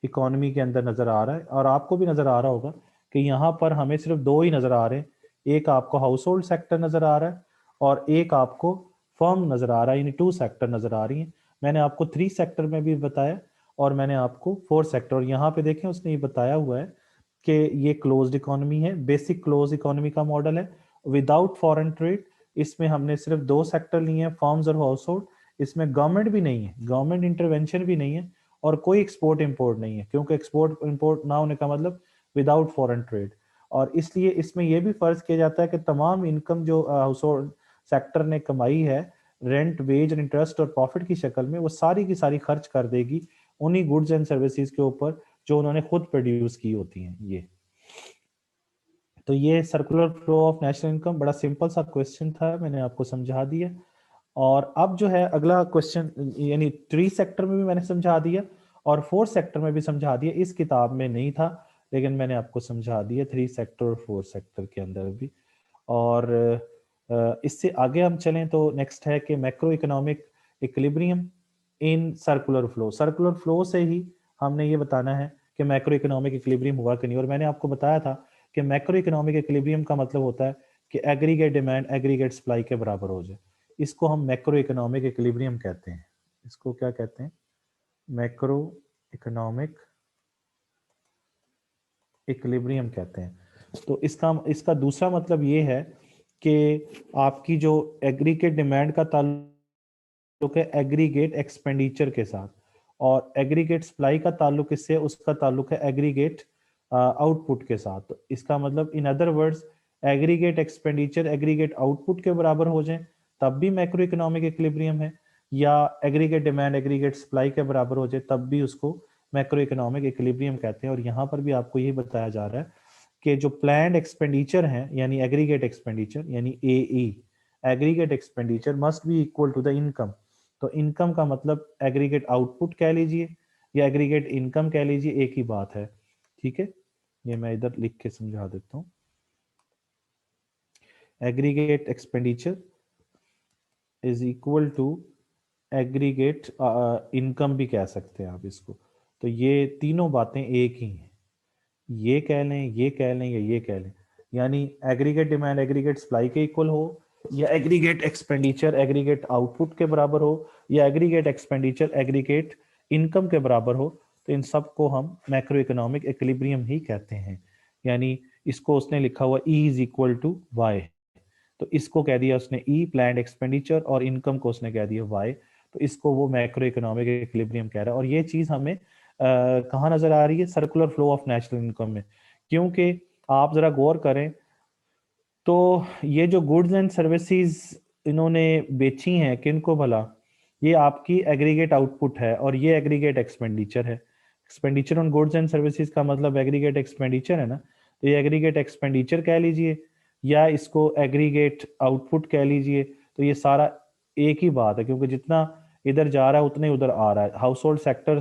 इकोनॉमी के अंदर नजर आ रहा है, और आपको भी नजर आ रहा होगा कि यहाँ पर हमें सिर्फ दो ही नजर आ रहे हैं, एक आपको हाउस होल्ड सेक्टर नजर आ रहा है और एक आपको फर्म नजर आ रहा है, यानी टू सेक्टर नजर आ रही है। मैंने आपको थ्री सेक्टर में भी बताया और मैंने आपको फोर सेक्टर, और यहाँ पे देखें उसने ये बताया हुआ है कि ये क्लोज्ड इकोनॉमी है, बेसिक क्लोज इकोनॉमी का मॉडल है विदाउट फॉरेन ट्रेड। इसमें हमने सिर्फ दो सेक्टर लिए हैं, फर्म्स और हाउस होल्ड। इसमें गवर्नमेंट भी नहीं है, गवर्नमेंट इंटरवेंशन भी नहीं है, और कोई एक्सपोर्ट इंपोर्ट नहीं है, क्योंकि एक्सपोर्ट इंपोर्ट ना होने का मतलब विदाउट फॉरेन ट्रेड। और इसलिए इसमें यह भी फर्ज किया जाता है कि तमाम इनकम जो हाउस होल्ड सेक्टर ने कमाई है रेंट, वेज, इंटरेस्ट और प्रॉफिट की शक्ल में, वो सारी की सारी खर्च कर देगी उन्हीं गुड्स एंड सर्विसेज के ऊपर जो उन्होंने खुद प्रोड्यूस की होती हैं। ये तो ये circular flow of national income बड़ा सिंपल सा क्वेश्चन था, मैंने आपको समझा दिया। और अब जो है अगला क्वेश्चन, यानी थ्री सेक्टर में भी मैंने समझा दिया और फोर सेक्टर में भी समझा दिया, इस किताब में नहीं था लेकिन मैंने आपको समझा दिया थ्री सेक्टर और फोर सेक्टर के अंदर भी। और इससे आगे हम चलें तो नेक्स्ट है कि macro economic equilibrium in circular flow. Circular flow से ही हमने ये बताना है कि मैक्रो इकोनॉमिक इक्विलिब्रियम हुआ कि नहीं। और मैंने आपको बताया था कि मैक्रो इकोनॉमिक इक्विलिब्रियम का मतलब होता है कि एग्रीगेट डिमांड एग्रीगेट सप्लाई के बराबर हो जाए। इसको हम मैक्रो इकोनॉमिक इक्विलिब्रियम कहते हैं। इसको क्या कहते हैं? मैक्रो इकोनॉमिक इक्विलिब्रियम कहते हैं। तो इसका दूसरा मतलब ये है कि आपकी जो एग्रीगेट डिमांड का ताल्लुक है एग्रीगेट एक्सपेंडिचर के साथ, और एग्रीगेट सप्लाई का ताल्लुक इससे, उसका ताल्लुक है एग्रीगेट आउटपुट के साथ। तो इसका मतलब in other words, aggregate expenditure aggregate output के बराबर हो जाए तब भी मैक्रो इकोनॉमिक इक्विलिब्रियम है, या एग्रीगेट डिमांड एग्रीगेट सप्लाई के बराबर हो जाए तब भी उसको मैक्रो इकोनॉमिक इक्विलिब्रियम कहते हैं। और यहाँ पर भी आपको यही बताया जा रहा है कि जो प्लान्ड एक्सपेंडिचर है यानी एग्रीगेट एक्सपेंडिचर यानी AE, aggregate expenditure must be equal to the income. तो इनकम का मतलब एग्रीगेट आउटपुट कह लीजिए या एग्रीगेट इनकम कह लीजिए, एक ही बात है। ठीक है, ये मैं इधर लिख के समझा देता हूँ। Aggregate expenditure is equal to aggregate income भी कह सकते हैं आप इसको। तो ये तीनों बातें एक ही हैं, ये कह लें, ये कह लें या ये कह लें। यानी एग्रीगेट डिमांड एग्रीगेट सप्लाई के इक्वल हो, या एग्रीगेट एक्सपेंडिचर एग्रीगेट आउटपुट के बराबर हो, या एग्रीगेट एक्सपेंडिचर एग्रीगेट इनकम के बराबर हो, तो इन सब को हम मैक्रो इकोनॉमिक इक्विलिब्रियम ही कहते हैं। यानी इसको उसने लिखा हुआ E is equal to Y, तो इसको कह दिया उसने ई प्लान्ड एक्सपेंडिचर, और इनकम को उसने कह दिया वाई, तो इसको वो मैक्रो इकोनॉमिक इक्विलिब्रियम कह रहा है। और ये चीज हमें कहाँ नजर आ रही है? Circular flow of national income में। क्योंकि आप जरा गौर करें तो ये जो गुड्स एंड सर्विसेज इन्होंने बेची हैं किनको भला, ये आपकी एग्रीगेट आउटपुट है और ये एग्रीगेट एक्सपेंडिचर है। Expenditure on goods and services का मतलब एग्रीगेट एक्सपेंडिचर है ना, तो ये एग्रीगेट एक्सपेंडिचर कह लीजिए या इसको एग्रीगेट आउटपुट कह लीजिए, तो ये सारा एक ही बात है, क्योंकि जितना इधर जा रहा है उतना ही उधर आ रहा है। हाउस होल्ड सेक्टर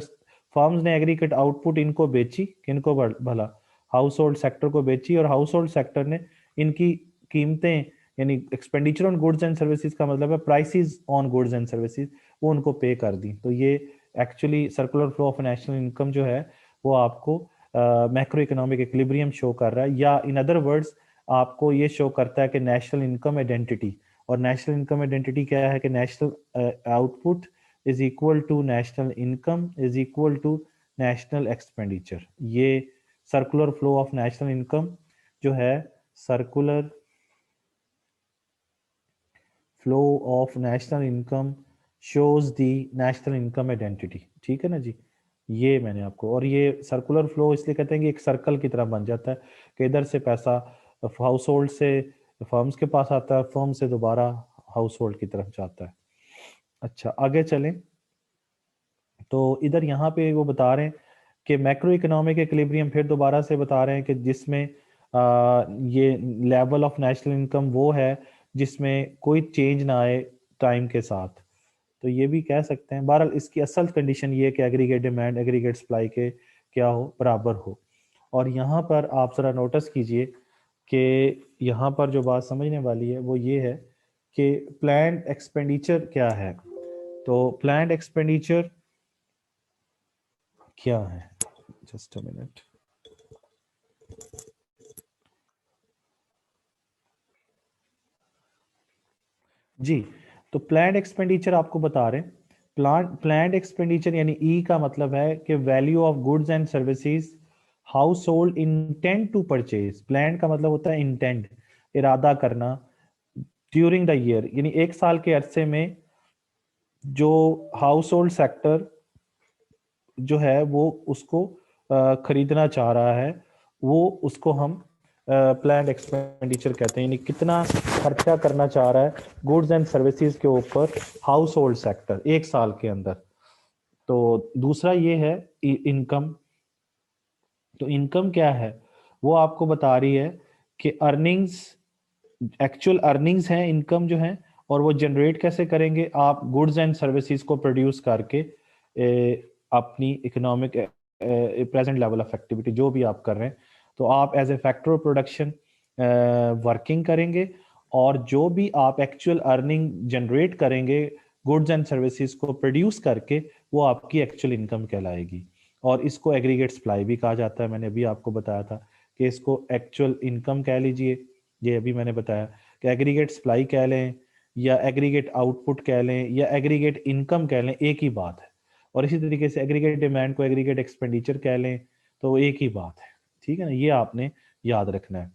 फर्म्स ने एग्रीगेट आउटपुट इनको बेची, किनको भला? हाउस होल्ड सेक्टर को बेची, और हाउस होल्ड सेक्टर ने इनकी कीमतें यानी expenditure on goods and services का मतलब है prices on goods and services, वो उनको पे कर दी। तो ये actually circular flow of national income जो है वो आपको मैक्रो इकोनॉमिक इक्विलिब्रियम शो कर रहा है, या इन अदर वर्ड्स आपको ये शो करता है कि नेशनल इनकम आइडेंटिटी। और नेशनल इनकम आइडेंटिटी क्या है कि national output is equal to national income is equal to national expenditure. ये circular flow of national income जो है, circular flow of national income shows the national income identity. ठीक है ना जी, ये मैंने आपको, और ये सर्कुलर फ्लो इसलिए कहते हैं कि एक सर्कल की तरह बन जाता है कि इधर से पैसा हाउस होल्ड से फर्म्स के पास आता है, फर्म से दोबारा हाउस होल्ड की तरफ जाता है। अच्छा आगे चलें तो इधर यहाँ पे वो बता रहे हैं कि मैक्रो इकोनॉमिक इक्विलिब्रियम फिर दोबारा से बता रहे हैं कि जिसमें ये लेवल ऑफ नेशनल इनकम वो है जिसमें कोई चेंज ना आए टाइम के साथ। तो ये भी कह सकते हैं। बहरहाल इसकी असल कंडीशन ये है कि एग्रीगेट डिमांड एग्रीगेट सप्लाई के क्या हो, बराबर हो। और यहाँ पर आप जरा नोटिस कीजिए कि यहाँ पर जो बात समझने वाली है वो ये है कि प्लान्ड एक्सपेंडिचर क्या है। तो प्लान्ड एक्सपेंडिचर क्या है, जस्ट अ मिनट। जी, तो प्लान्ड एक्सपेंडिचर आपको बता रहे हैं। प्लान्ड एक्सपेंडिचर यानी ई का मतलब है कि value of goods and services household intend to purchase. Planned का मतलब होता है इंटेंड, इरादा करना, ड्यूरिंग द ईयर यानी एक साल के अरसे में जो हाउस होल्ड सेक्टर जो है वो उसको खरीदना चाह रहा है, वो उसको हम प्लान्ड एक्सपेंडिचर कहते हैं। यानी कितना खर्चा करना चाह रहा है गुड्स एंड सर्विसेज के ऊपर हाउस होल्ड सेक्टर एक साल के अंदर। तो दूसरा ये है इनकम। तो इनकम क्या है, वो आपको बता रही है कि अर्निंग्स, एक्चुअल अर्निंग्स हैं इनकम जो है, और वो जनरेट कैसे करेंगे आप गुड्स एंड सर्विसेज को प्रोड्यूस करके अपनी economic present level of activity जो भी आप कर रहे हैं, तो आप as a factor of production working करेंगे, और जो भी आप एक्चुअल अर्निंग जनरेट करेंगे गुड्स एंड सर्विसेज को प्रोड्यूस करके, वो आपकी एक्चुअल इनकम कहलाएगी। और इसको एग्रीगेट सप्लाई भी कहा जाता है। मैंने अभी आपको बताया था कि इसको एक्चुअल इनकम कह लीजिए, ये अभी मैंने बताया कि एग्रीगेट सप्लाई कह लें या एग्रीगेट आउटपुट कह लें या एग्रीगेट इनकम कह लें, एक ही बात है। और इसी तरीके से एग्रीगेट डिमांड को एग्रीगेट एक्सपेंडिचर कह लें तो एक ही बात है। ठीक है ना, ये आपने याद रखना है।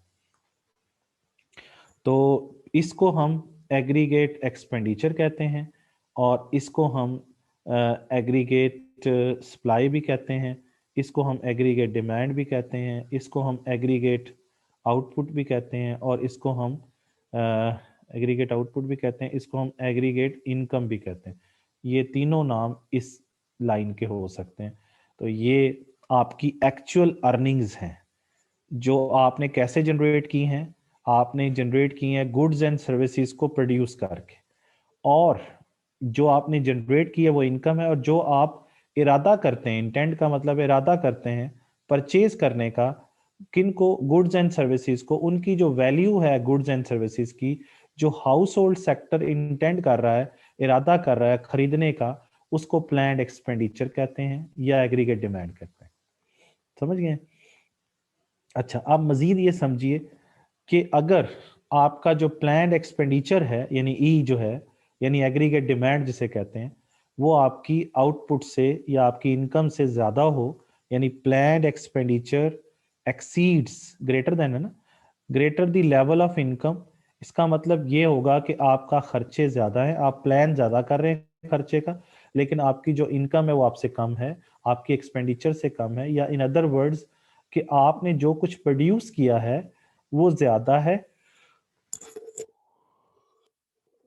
तो इसको हम एग्रीगेट एक्सपेंडिचर कहते हैं, और इसको हम एग्रीगेट सप्लाई भी कहते हैं, इसको हम एग्रीगेट डिमांड भी कहते हैं, इसको हम एग्रीगेट आउटपुट भी कहते हैं, और इसको हम एग्रीगेट आउटपुट भी कहते हैं, इसको हम एग्रीगेट इनकम भी कहते हैं। ये तीनों नाम इस लाइन के हो सकते हैं। तो ये आपकी एक्चुअल अर्निंग्स हैं जो आपने कैसे जनरेट की हैं। आपने जनरेट की हैं गुड्स एंड सर्विसेज को प्रोड्यूस करके, और जो आपने जनरेट की है वो इनकम है। और जो आप इरादा करते हैं, इंटेंट का मतलब इरादा करते हैं परचेज करने का, किन को, गुड्स एंड सर्विसेज को, उनकी जो वैल्यू है गुड्स एंड सर्विसेज की, जो हाउस होल्ड सेक्टर इंटेंट कर रहा है, इरादा कर रहा है खरीदने का, उसको प्लान्ड एक्सपेंडिचर कहते हैं या एग्रीगेट डिमांड कहते हैं। समझ गए? अच्छा, आप मजीद ये समझिए कि अगर आपका जो प्लान्ड एक्सपेंडिचर है यानी ई जो है, यानी एग्रीगेट डिमांड जिसे कहते हैं, वो आपकी आउटपुट से या आपकी इनकम से ज्यादा हो, यानी planned expenditure exceeds greater than, है ना, greater the level of income. इसका मतलब ये होगा कि आपका खर्चे ज्यादा है, आप प्लान ज्यादा कर रहे हैं खर्चे का, लेकिन आपकी जो इनकम है वो आपसे कम है, आपकी एक्सपेंडिचर से कम है, या इन अदर वर्ड्स कि आपने जो कुछ प्रोड्यूस किया है वो ज्यादा है,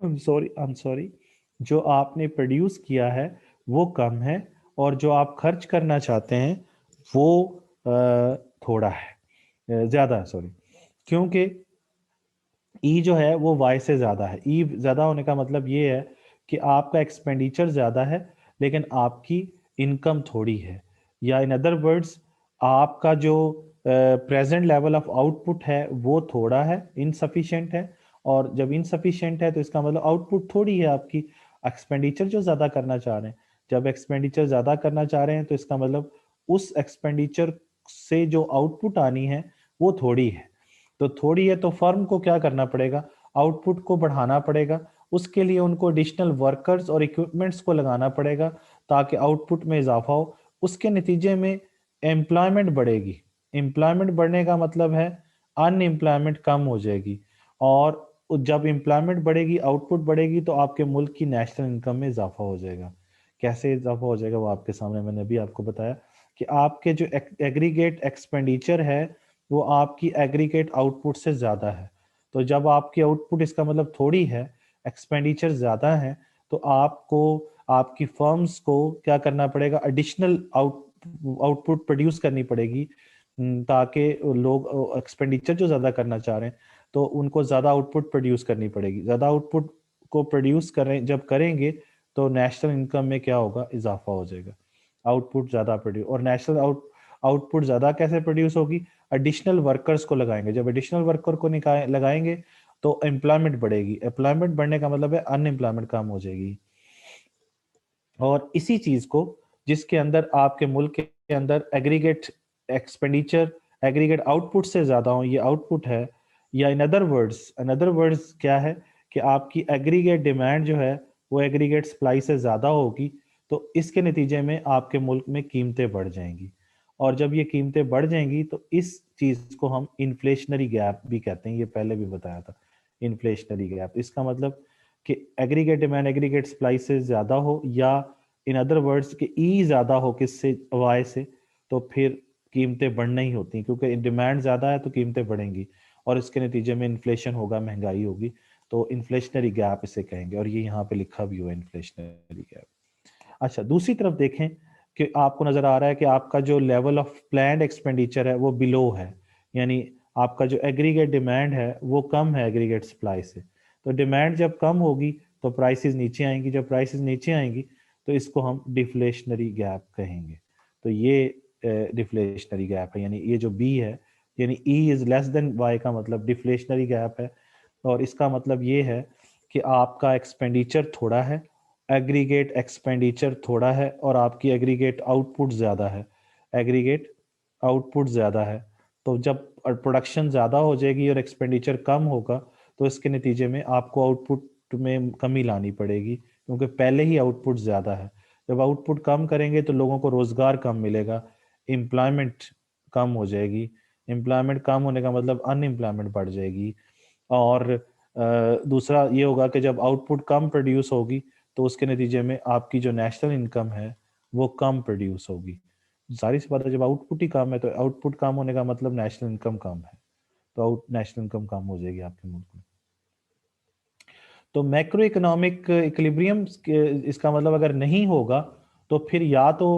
आई एम सॉरी, जो आपने प्रोड्यूस किया है वो कम है, और जो आप खर्च करना चाहते हैं वो थोड़ा है, ज्यादा है, सॉरी। क्योंकि ई जो है वो वाई से ज्यादा है। ई ज्यादा होने का मतलब ये है कि आपका एक्सपेंडिचर ज्यादा है लेकिन आपकी इनकम थोड़ी है, या इन अदर वर्ड्स आपका जो प्रेजेंट लेवल ऑफ आउटपुट है वो थोड़ा है, इनसफिशिएंट है। और जब इनसफिशिएंट है तो इसका मतलब आउटपुट थोड़ी है आपकी, एक्सपेंडिचर जो ज़्यादा करना चाह रहे हैं। जब एक्सपेंडिचर ज़्यादा करना चाह रहे हैं तो इसका मतलब उस एक्सपेंडिचर से जो आउटपुट आनी है वो थोड़ी है। तो थोड़ी है तो फर्म को क्या करना पड़ेगा, आउटपुट को बढ़ाना पड़ेगा। उसके लिए उनको एडिशनल वर्कर्स और इक्विपमेंट्स को लगाना पड़ेगा ताकि आउटपुट में इजाफा हो। उसके नतीजे में एम्प्लॉयमेंट बढ़ेगी। एम्प्लॉयमेंट बढ़ने का मतलब है अनएम्प्लॉयमेंट कम हो जाएगी। और जब एम्प्लॉयमेंट बढ़ेगी, आउटपुट बढ़ेगी, तो आपके मुल्क की नेशनल इनकम में इजाफा हो जाएगा। कैसे इजाफा हो जाएगा वो आपके सामने मैंने अभी आपको बताया कि आपके जो एग्रीगेट एक्सपेंडिचर है वो आपकी एग्रीगेट आउटपुट से ज़्यादा है। तो जब आपकी आउटपुट, इसका मतलब थोड़ी है, एक्सपेंडिचर ज़्यादा है, तो आपको, आपकी फर्म्स को क्या करना पड़ेगा, एडिशनल आउटपुट प्रोड्यूस करनी पड़ेगी ताकि लोग एक्सपेंडिचर जो ज़्यादा करना चाह रहे हैं तो उनको ज़्यादा आउटपुट प्रोड्यूस करनी पड़ेगी। ज़्यादा आउटपुट को प्रोड्यूस करें जब करेंगे तो नेशनल इनकम में क्या होगा, इजाफा हो जाएगा। आउटपुट ज़्यादा प्रोड्यूस, और नेशनल आउटपुट ज़्यादा कैसे प्रोड्यूस होगी, एडिशनल वर्कर्स को लगाएंगे। जब एडिशनल वर्कर को लगाएंगे तो एम्प्लॉयमेंट बढ़ेगी। एम्प्लॉयमेंट बढ़ने का मतलब है अनएम्प्लॉयमेंट कम हो जाएगी। और इसी चीज को, जिसके अंदर आपके मुल्क के अंदर एग्रीगेट एक्सपेंडिचर एग्रीगेट आउटपुट से ज्यादा हो, ये आउटपुट है। या इन अदर वर्ड्स क्या है कि आपकी एग्रीगेट डिमांड जो है वो एग्रीगेट सप्लाई से ज्यादा होगी। तो इसके नतीजे में आपके मुल्क में कीमतें बढ़ जाएंगी। और जब ये कीमतें बढ़ जाएंगी तो इस चीज को हम इन्फ्लेशनरी गैप भी कहते हैं। ये पहले भी बताया था, इन्फ्लेशनरी गैप। इसका मतलब कि एग्रीगेट डिमांड एग्रीगेट सप्लाई से ज्यादा हो, या इन अदर वर्ड्स कि ई ज्यादा हो किससे, वाई से, तो फिर कीमतें बढ़ना ही होती हैं, क्योंकि डिमांड ज्यादा है तो कीमतें बढ़ेंगी और इसके नतीजे में इन्फ्लेशन होगा, महंगाई होगी। तो इन्फ्लेशनरी गैप इसे कहेंगे, और ये यहाँ पे लिखा भी हुआ है, इन्फ्लेशनरी गैप। अच्छा, दूसरी तरफ देखें कि आपको नजर आ रहा है कि आपका जो लेवल ऑफ प्लान्ड एक्सपेंडिचर है वो बिलो है, यानी आपका जो एग्रीगेट डिमांड है वो कम है एग्रीगेट सप्लाई से। तो डिमांड जब कम होगी तो प्राइसेस नीचे आएंगी, जब प्राइसेस नीचे आएंगी तो इसको हम डिफ्लेशनरी गैप कहेंगे। तो ये डिफ्लेशनरी गैप है, यानी ये जो बी है, यानी E is less than Y का मतलब डिफ्लेशनरी गैप है। और इसका मतलब ये है कि आपका एक्सपेंडिचर थोड़ा है, एग्रीगेट एक्सपेंडिचर थोड़ा है, और आपकी एग्रीगेट आउटपुट ज़्यादा है। एग्रीगेट आउटपुट ज़्यादा है, तो जब प्रोडक्शन ज़्यादा हो जाएगी और एक्सपेंडिचर कम होगा तो इसके नतीजे में आपको आउटपुट में कमी लानी पड़ेगी, क्योंकि पहले ही आउटपुट ज़्यादा है। जब आउटपुट कम करेंगे तो लोगों को रोज़गार कम मिलेगा, एम्प्लॉयमेंट कम हो जाएगी। एम्प्लॉयमेंट कम होने का मतलब अनएम्प्लॉयमेंट बढ़ जाएगी। और दूसरा ये होगा कि जब आउटपुट कम प्रोड्यूस होगी तो उसके नतीजे में आपकी जो नेशनल इनकम है वो कम प्रोड्यूस होगी। जाहिर सी बात है, जब आउटपुट ही कम है तो आउटपुट कम होने का मतलब नेशनल इनकम कम है, तो नेशनल इनकम कम हो जाएगी आपके मुल्क में। तो मैक्रो इकोनॉमिक इक्विलिब्रियम इसका मतलब अगर नहीं होगा तो फिर या तो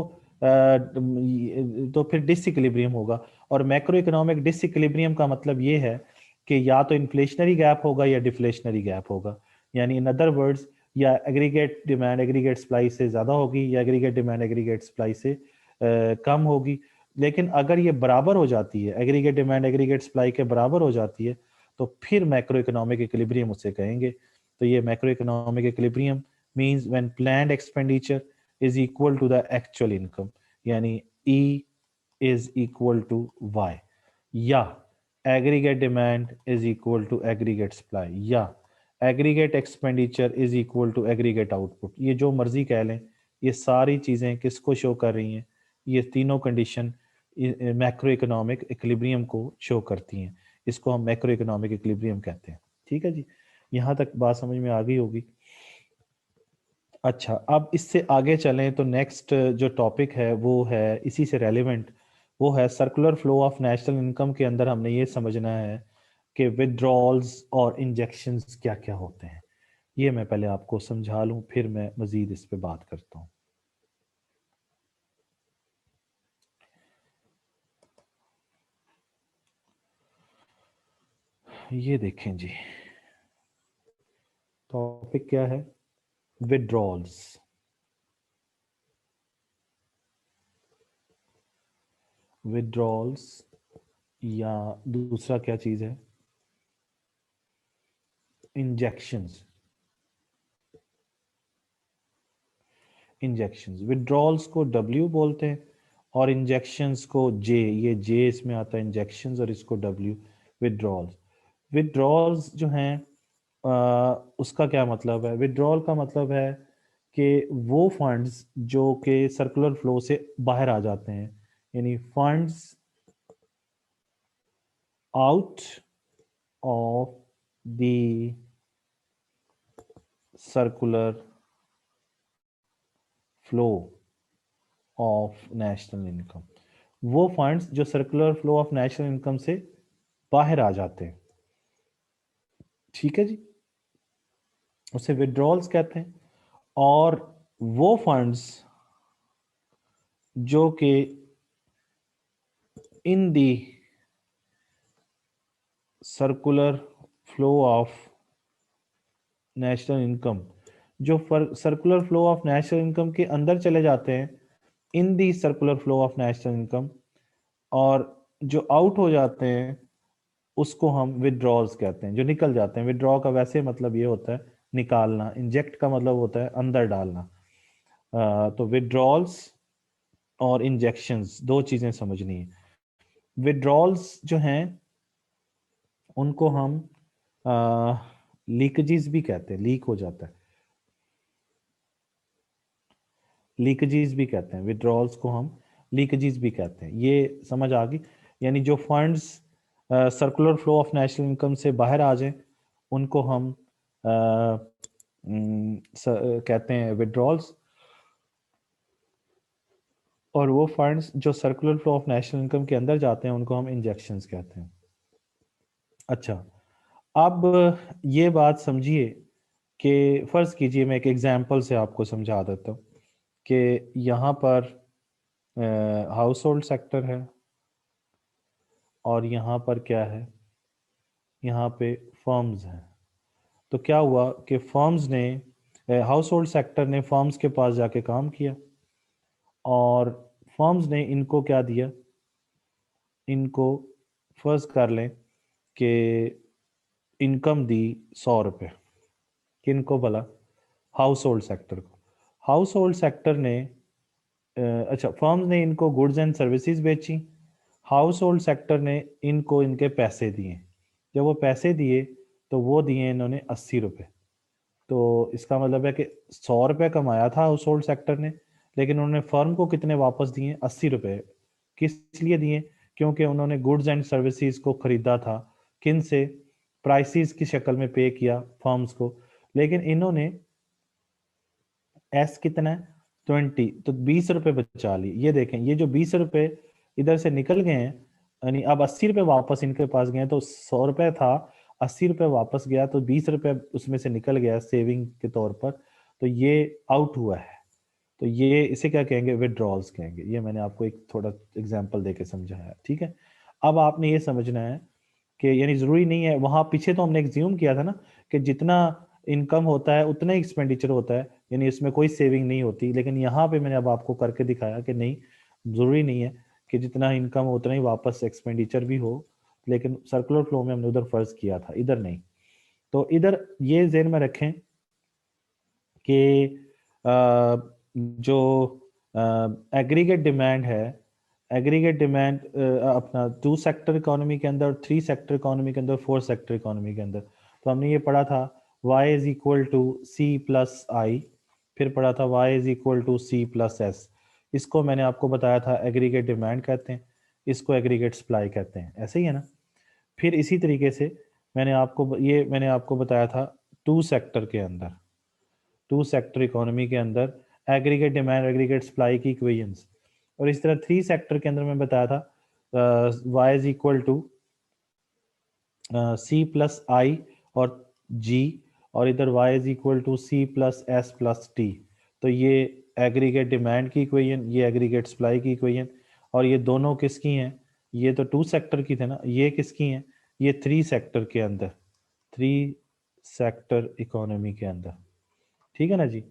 फिर डिसइक्विलिब्रियम होगा। और मैक्रो इकोनॉमिक डिसइक्विलिब्रियम का मतलब ये है कि या तो इन्फ्लेशनरी गैप होगा या डिफ्लेशनरी गैप होगा। यानी इन अदर वर्ड्स, या एग्रीगेट डिमांड एग्रीगेट सप्लाई से ज़्यादा होगी, या एग्रीगेट डिमांड एग्रीगेट सप्लाई से कम होगी। लेकिन अगर ये बराबर हो जाती है, एग्रीगेट डिमांड एग्रीगेट सप्लाई के बराबर हो जाती है, तो फिर मैक्रो इकोनॉमिक इक्विलिब्रियम उसे कहेंगे। तो ये macroeconomic equilibrium means when planned expenditure is equal to the actual income, यानी E is equal to Y, या aggregate demand is equal to aggregate supply, या aggregate expenditure is equal to aggregate output. ये जो मर्जी कह लें, ये सारी चीज़ें किसको शो कर रही हैं, ये तीनों कंडीशन मैक्रो इकोनॉमिक इक्विलिब्रियम को शो करती हैं। इसको हम मैक्रो इकोनॉमिक इक्विलिब्रियम कहते हैं। ठीक है जी, यहाँ तक बात समझ में आ गई होगी। अच्छा, अब इससे आगे चलें तो नेक्स्ट जो टॉपिक है वो है इसी से रेलेवेंट, वो है circular flow of national income. के अंदर हमने ये समझना है कि विदड्रॉल्स और इंजेक्शंस क्या क्या होते हैं। ये मैं पहले आपको समझा लूं, फिर मैं मजीद इस पे बात करता हूँ। ये देखें जी, टॉपिक क्या है, विदड्रॉल्स। विदड्रॉल्स या दूसरा क्या चीज है, इंजेक्शंस। इंजेक्शंस, विड्रॉल्स को W बोलते हैं और इंजेक्शंस को J, ये J इसमें आता है इंजेक्शंस और इसको W, विड्रॉल्स। विड्रॉल्स जो हैं उसका क्या मतलब है, विड्रॉल का मतलब है कि वो फंड्स जो कि सर्कुलर फ्लो से बाहर आ जाते हैं, यानी funds out of the circular flow of national income, वो फंड्स जो circular flow of national income से बाहर आ जाते हैं, ठीक है जी, उसे विड्रॉल्स कहते हैं। और वो फंड्स जो कि in the circular flow of national income, जो circular flow of national income के अंदर चले जाते हैं, in the circular flow of national income, और जो आउट हो जाते हैं उसको हम विड्रॉल्स कहते हैं, जो निकल जाते हैं। विड्रॉ का वैसे मतलब ये होता है निकालना, इंजेक्ट का मतलब होता है अंदर डालना। तो विड्रॉल्स और इंजेक्शंस दो चीजें समझनी है। विड्रॉल्स जो हैं उनको हम लीकेजेस भी कहते हैं, लीक हो जाता है, लीकेजेस भी कहते हैं, विड्रॉल्स को हम लीकेजेस भी कहते हैं। ये समझ आ गई, यानी जो funds circular flow of national income से बाहर आ जाएं उनको हम कहते हैं विड्रॉल्स, और वो फंड्स जो circular flow of national income के अंदर जाते हैं उनको हम इंजेक्शंस कहते हैं। अच्छा, अब ये बात समझिए कि फर्ज कीजिए, मैं एक एग्जांपल से आपको समझा देता हूँ कि यहाँ पर हाउस होल्ड सेक्टर है और यहाँ पर क्या है, यहाँ पे फर्म्स हैं। तो क्या हुआ कि फर्म्स ने, हाउस होल्ड सेक्टर ने फर्म्स के पास जाके काम किया और फर्म्स ने इनको क्या दिया, इनको फर्ज कर लें कि इनकम दी 100 रुपये। किनको भला, हाउस होल्ड सेक्टर को। हाउस होल्ड सेक्टर ने अच्छा, फर्म्स ने इनको गुड्स एंड सर्विसेज बेची, हाउस होल्ड सेक्टर ने इनको इनके पैसे दिए। जब वो पैसे दिए तो वो दिए इन्होंने 80 रुपये। तो इसका मतलब है कि 100 रुपये कमाया था हाउस होल्ड सेक्टर ने, लेकिन उन्होंने फर्म को कितने वापस दिए, 80 रुपये। किस लिए दिए, क्योंकि उन्होंने गुड्स एंड सर्विसेज को खरीदा था, किन से, प्राइसेस की शक्ल में पे किया फर्म्स को, लेकिन इन्होंने एस कितना है 20, तो 20 रुपये बचा ली। ये देखें, ये जो 20 रुपये इधर से निकल गए हैं, यानी अब 80 रुपये वापस इनके पास गए, तो 100 रुपये था, 80 रुपये वापस गया, तो 20 रुपये उसमें से निकल गया सेविंग के तौर पर, तो ये आउट हुआ है। तो ये इसे क्या कहेंगे, विड्रॉल्स कहेंगे। ये मैंने आपको एक थोड़ा एग्जाम्पल देके समझाया, ठीक है। अब आपने ये समझना है कि यानी जरूरी नहीं है, वहां पीछे तो हमने एग्ज्यूम किया था ना कि जितना इनकम होता है उतना ही एक्सपेंडिचर होता है, यानी इसमें कोई सेविंग नहीं होती, लेकिन यहाँ पे मैंने अब आपको करके दिखाया कि नहीं, जरूरी नहीं है कि जितना इनकम हो उतना ही वापस एक्सपेंडिचर भी हो, लेकिन सर्कुलर फ्लो में हमने उधर फर्ज किया था, इधर नहीं। तो इधर ये ज़हन में रखें कि जो एग्रीगेट डिमांड है, एग्रीगेट डिमांड अपना 2 सेक्टर इकोनॉमी के अंदर, 3 सेक्टर इकोनॉमी के अंदर, 4 सेक्टर इकोनॉमी के अंदर। तो हमने ये पढ़ा था y is equal to C plus I, फिर पढ़ा था y is equal to C plus S. इसको मैंने आपको बताया था एग्रीगेट डिमांड कहते हैं, इसको एग्रीगेट सप्लाई कहते हैं, ऐसे ही है ना। फिर इसी तरीके से मैंने आपको बताया था 2 सेक्टर के अंदर, 2 सेक्टर इकोनॉमी के अंदर एग्रीगेट डिमांड एग्रीगेट सप्लाई की इक्वेशंस। और इस तरह 3 सेक्टर के अंदर मैं बताया था y is equal to C plus I और जी, और इधर y is equal to C plus S plus T. तो ये एग्रीगेट डिमांड की इक्वेशन, ये एग्रीगेट सप्लाई की इक्वेशन, और ये दोनों किसकी हैं, ये तो 2 सेक्टर की थे ना, ये किसकी हैं, ये 3 सेक्टर के अंदर, 3 सेक्टर इकोनॉमी के अंदर, ठीक है ना जी।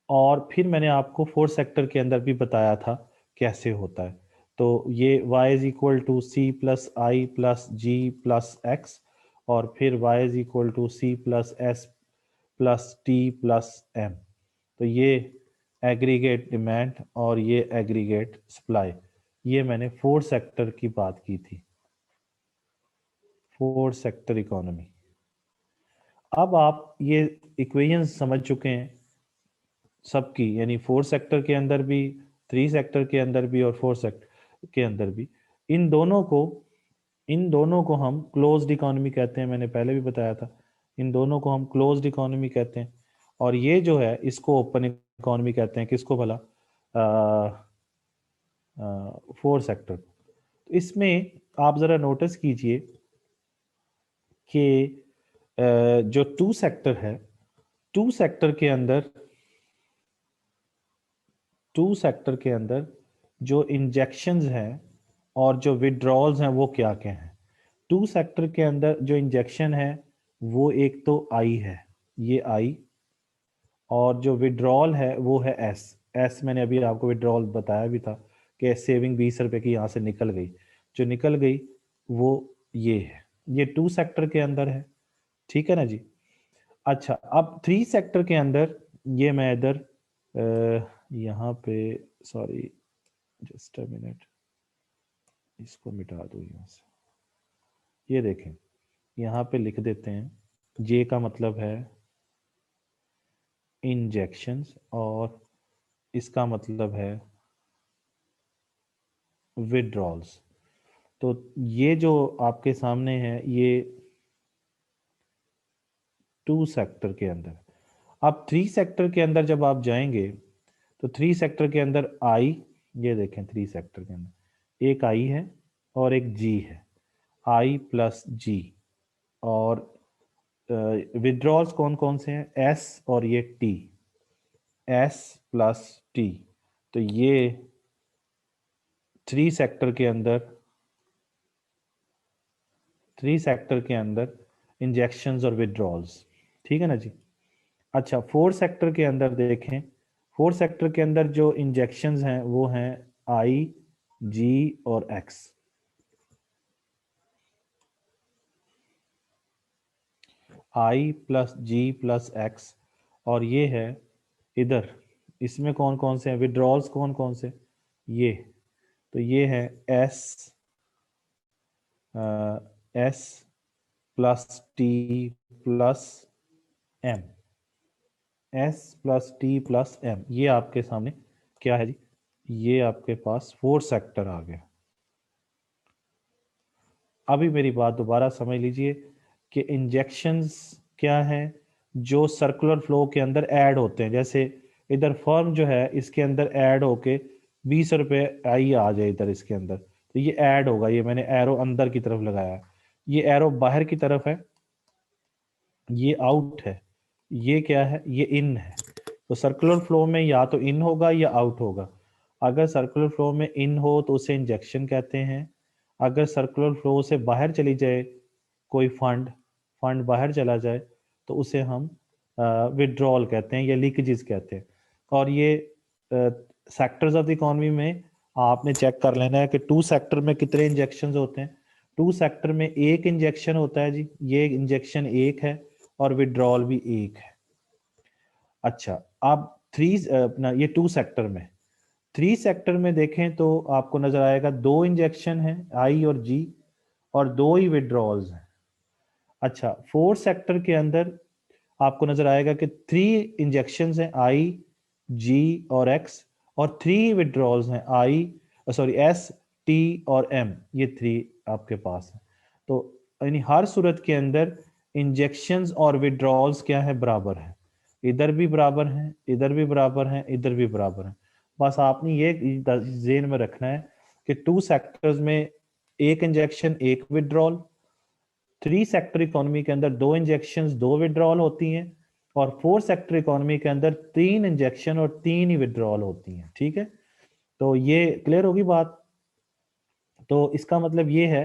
और फिर मैंने आपको 4 सेक्टर के अंदर भी बताया था कैसे होता है। तो ये y is equal to C plus I plus G plus X, और फिर y is equal to C plus S plus T plus M. तो ये एग्रीगेट डिमांड और ये एग्रीगेट सप्लाई, ये मैंने 4 सेक्टर की बात की थी, 4 सेक्टर इकोनॉमी। अब आप ये इक्वेशन समझ चुके हैं सबकी, यानी 4 सेक्टर के अंदर भी, 3 सेक्टर के अंदर भी और 4 सेक्टर के अंदर भी, इन दोनों को हम क्लोज्ड इकोनॉमी कहते हैं। मैंने पहले भी बताया था, इन दोनों को हम क्लोज्ड इकोनॉमी कहते हैं, और ये जो है इसको ओपन इकोनॉमी कहते हैं। किसको भला? 4 सेक्टर। तो इसमें आप जरा नोटिस कीजिए कि जो 2 सेक्टर है, 2 सेक्टर के अंदर जो इंजेक्शंस हैं और जो विड्रॉल्स हैं वो क्या क्या हैं। 2 सेक्टर के अंदर जो इंजेक्शन है वो एक तो आई है, ये आई, और जो विड्रॉल है वो है एस मैंने अभी आपको विड्रॉल बताया भी था कि सेविंग 20 रुपए की यहाँ से निकल गई, जो निकल गई वो ये है, ये 2 सेक्टर के अंदर है। ठीक है ना जी। अच्छा, अब 3 सेक्टर के अंदर, ये मैं इधर यहाँ पे, सॉरी जस्ट अ मिनट, इसको मिटा दो यहाँ से। ये देखें, यहाँ पे लिख देते हैं, जे का मतलब है इंजेक्शंस और इसका मतलब है विड्रॉल्स। तो ये जो आपके सामने है ये 2 सेक्टर के अंदर। अब 3 सेक्टर के अंदर जब आप जाएंगे तो 3 सेक्टर के अंदर आई, ये देखें 3 सेक्टर के अंदर एक आई है और एक जी है, आई प्लस जी। और विड्रॉल्स कौन कौन से हैं? एस और ये टी, एस प्लस टी। तो ये 3 सेक्टर के अंदर इंजेक्शंस और विड्रॉल्स। ठीक है ना जी। अच्छा, 4 सेक्टर के अंदर देखें, 4 सेक्टर के अंदर जो इंजेक्शंस हैं वो हैं आई, जी और एक्स। आई प्लस जी प्लस एक्स, और ये है इधर, इसमें कौन कौन से हैं विड्रॉल्स, कौन कौन से? ये, तो ये है S plus T plus M, S plus T plus M. ये आपके सामने क्या है जी? ये आपके पास 4 सेक्टर आ गया। अभी मेरी बात दोबारा समझ लीजिए कि इंजेक्शंस क्या है? जो सर्कुलर फ्लो के अंदर ऐड होते हैं। जैसे इधर फर्म जो है इसके अंदर ऐड होके 20 रुपए आई आ जाए इधर इसके अंदर, तो ये ऐड होगा। ये मैंने एरो अंदर की तरफ लगाया है, ये एरो बाहर की तरफ है, ये आउट है, ये क्या है? ये इन है। तो सर्कुलर फ्लो में या तो इन होगा या आउट होगा। अगर सर्कुलर फ्लो में इन हो तो उसे इंजेक्शन कहते हैं। अगर सर्कुलर फ्लो से बाहर चली जाए कोई फंड बाहर चला जाए तो उसे हम विड्रॉल कहते हैं या लीकेजेस कहते हैं। और ये सेक्टर्स ऑफ द इकोनॉमी में आपने चेक कर लेना है कि 2 सेक्टर में कितने इंजेक्शन होते हैं। 2 सेक्टर में एक इंजेक्शन होता है जी, ये इंजेक्शन एक है और विड्रॉल भी एक है। अच्छा, अब 3 अपना ये 2 सेक्टर में, 3 सेक्टर में देखें तो आपको नजर आएगा 2 इंजेक्शन है आई और जी, और 2 ही विड्रॉल्स हैं। अच्छा, 4 सेक्टर के अंदर आपको नजर आएगा कि 3 इंजेक्शंस हैं आई, जी और एक्स, और 3 विड्रॉल्स हैं आई, सॉरी एस, टी और एम, ये 3 आपके पास है। तो यानी हर सूरत के अंदर इंजेक्शंस और विड्रॉल्स क्या है? बराबर है। इधर भी बराबर हैं, इधर भी बराबर हैं, इधर भी बराबर हैं। बस आपने ये ज़हन में रखना है कि 2 सेक्टर्स में एक इंजेक्शन एक विड्रॉल, 3 सेक्टर इकोनॉमी के अंदर 2 इंजेक्शन 2 विड्रॉल होती हैं, और 4 सेक्टर इकोनॉमी के अंदर 3 इंजेक्शन और 3 ही विड्रॉल होती हैं। ठीक है, तो ये क्लियर होगी बात। तो इसका मतलब ये है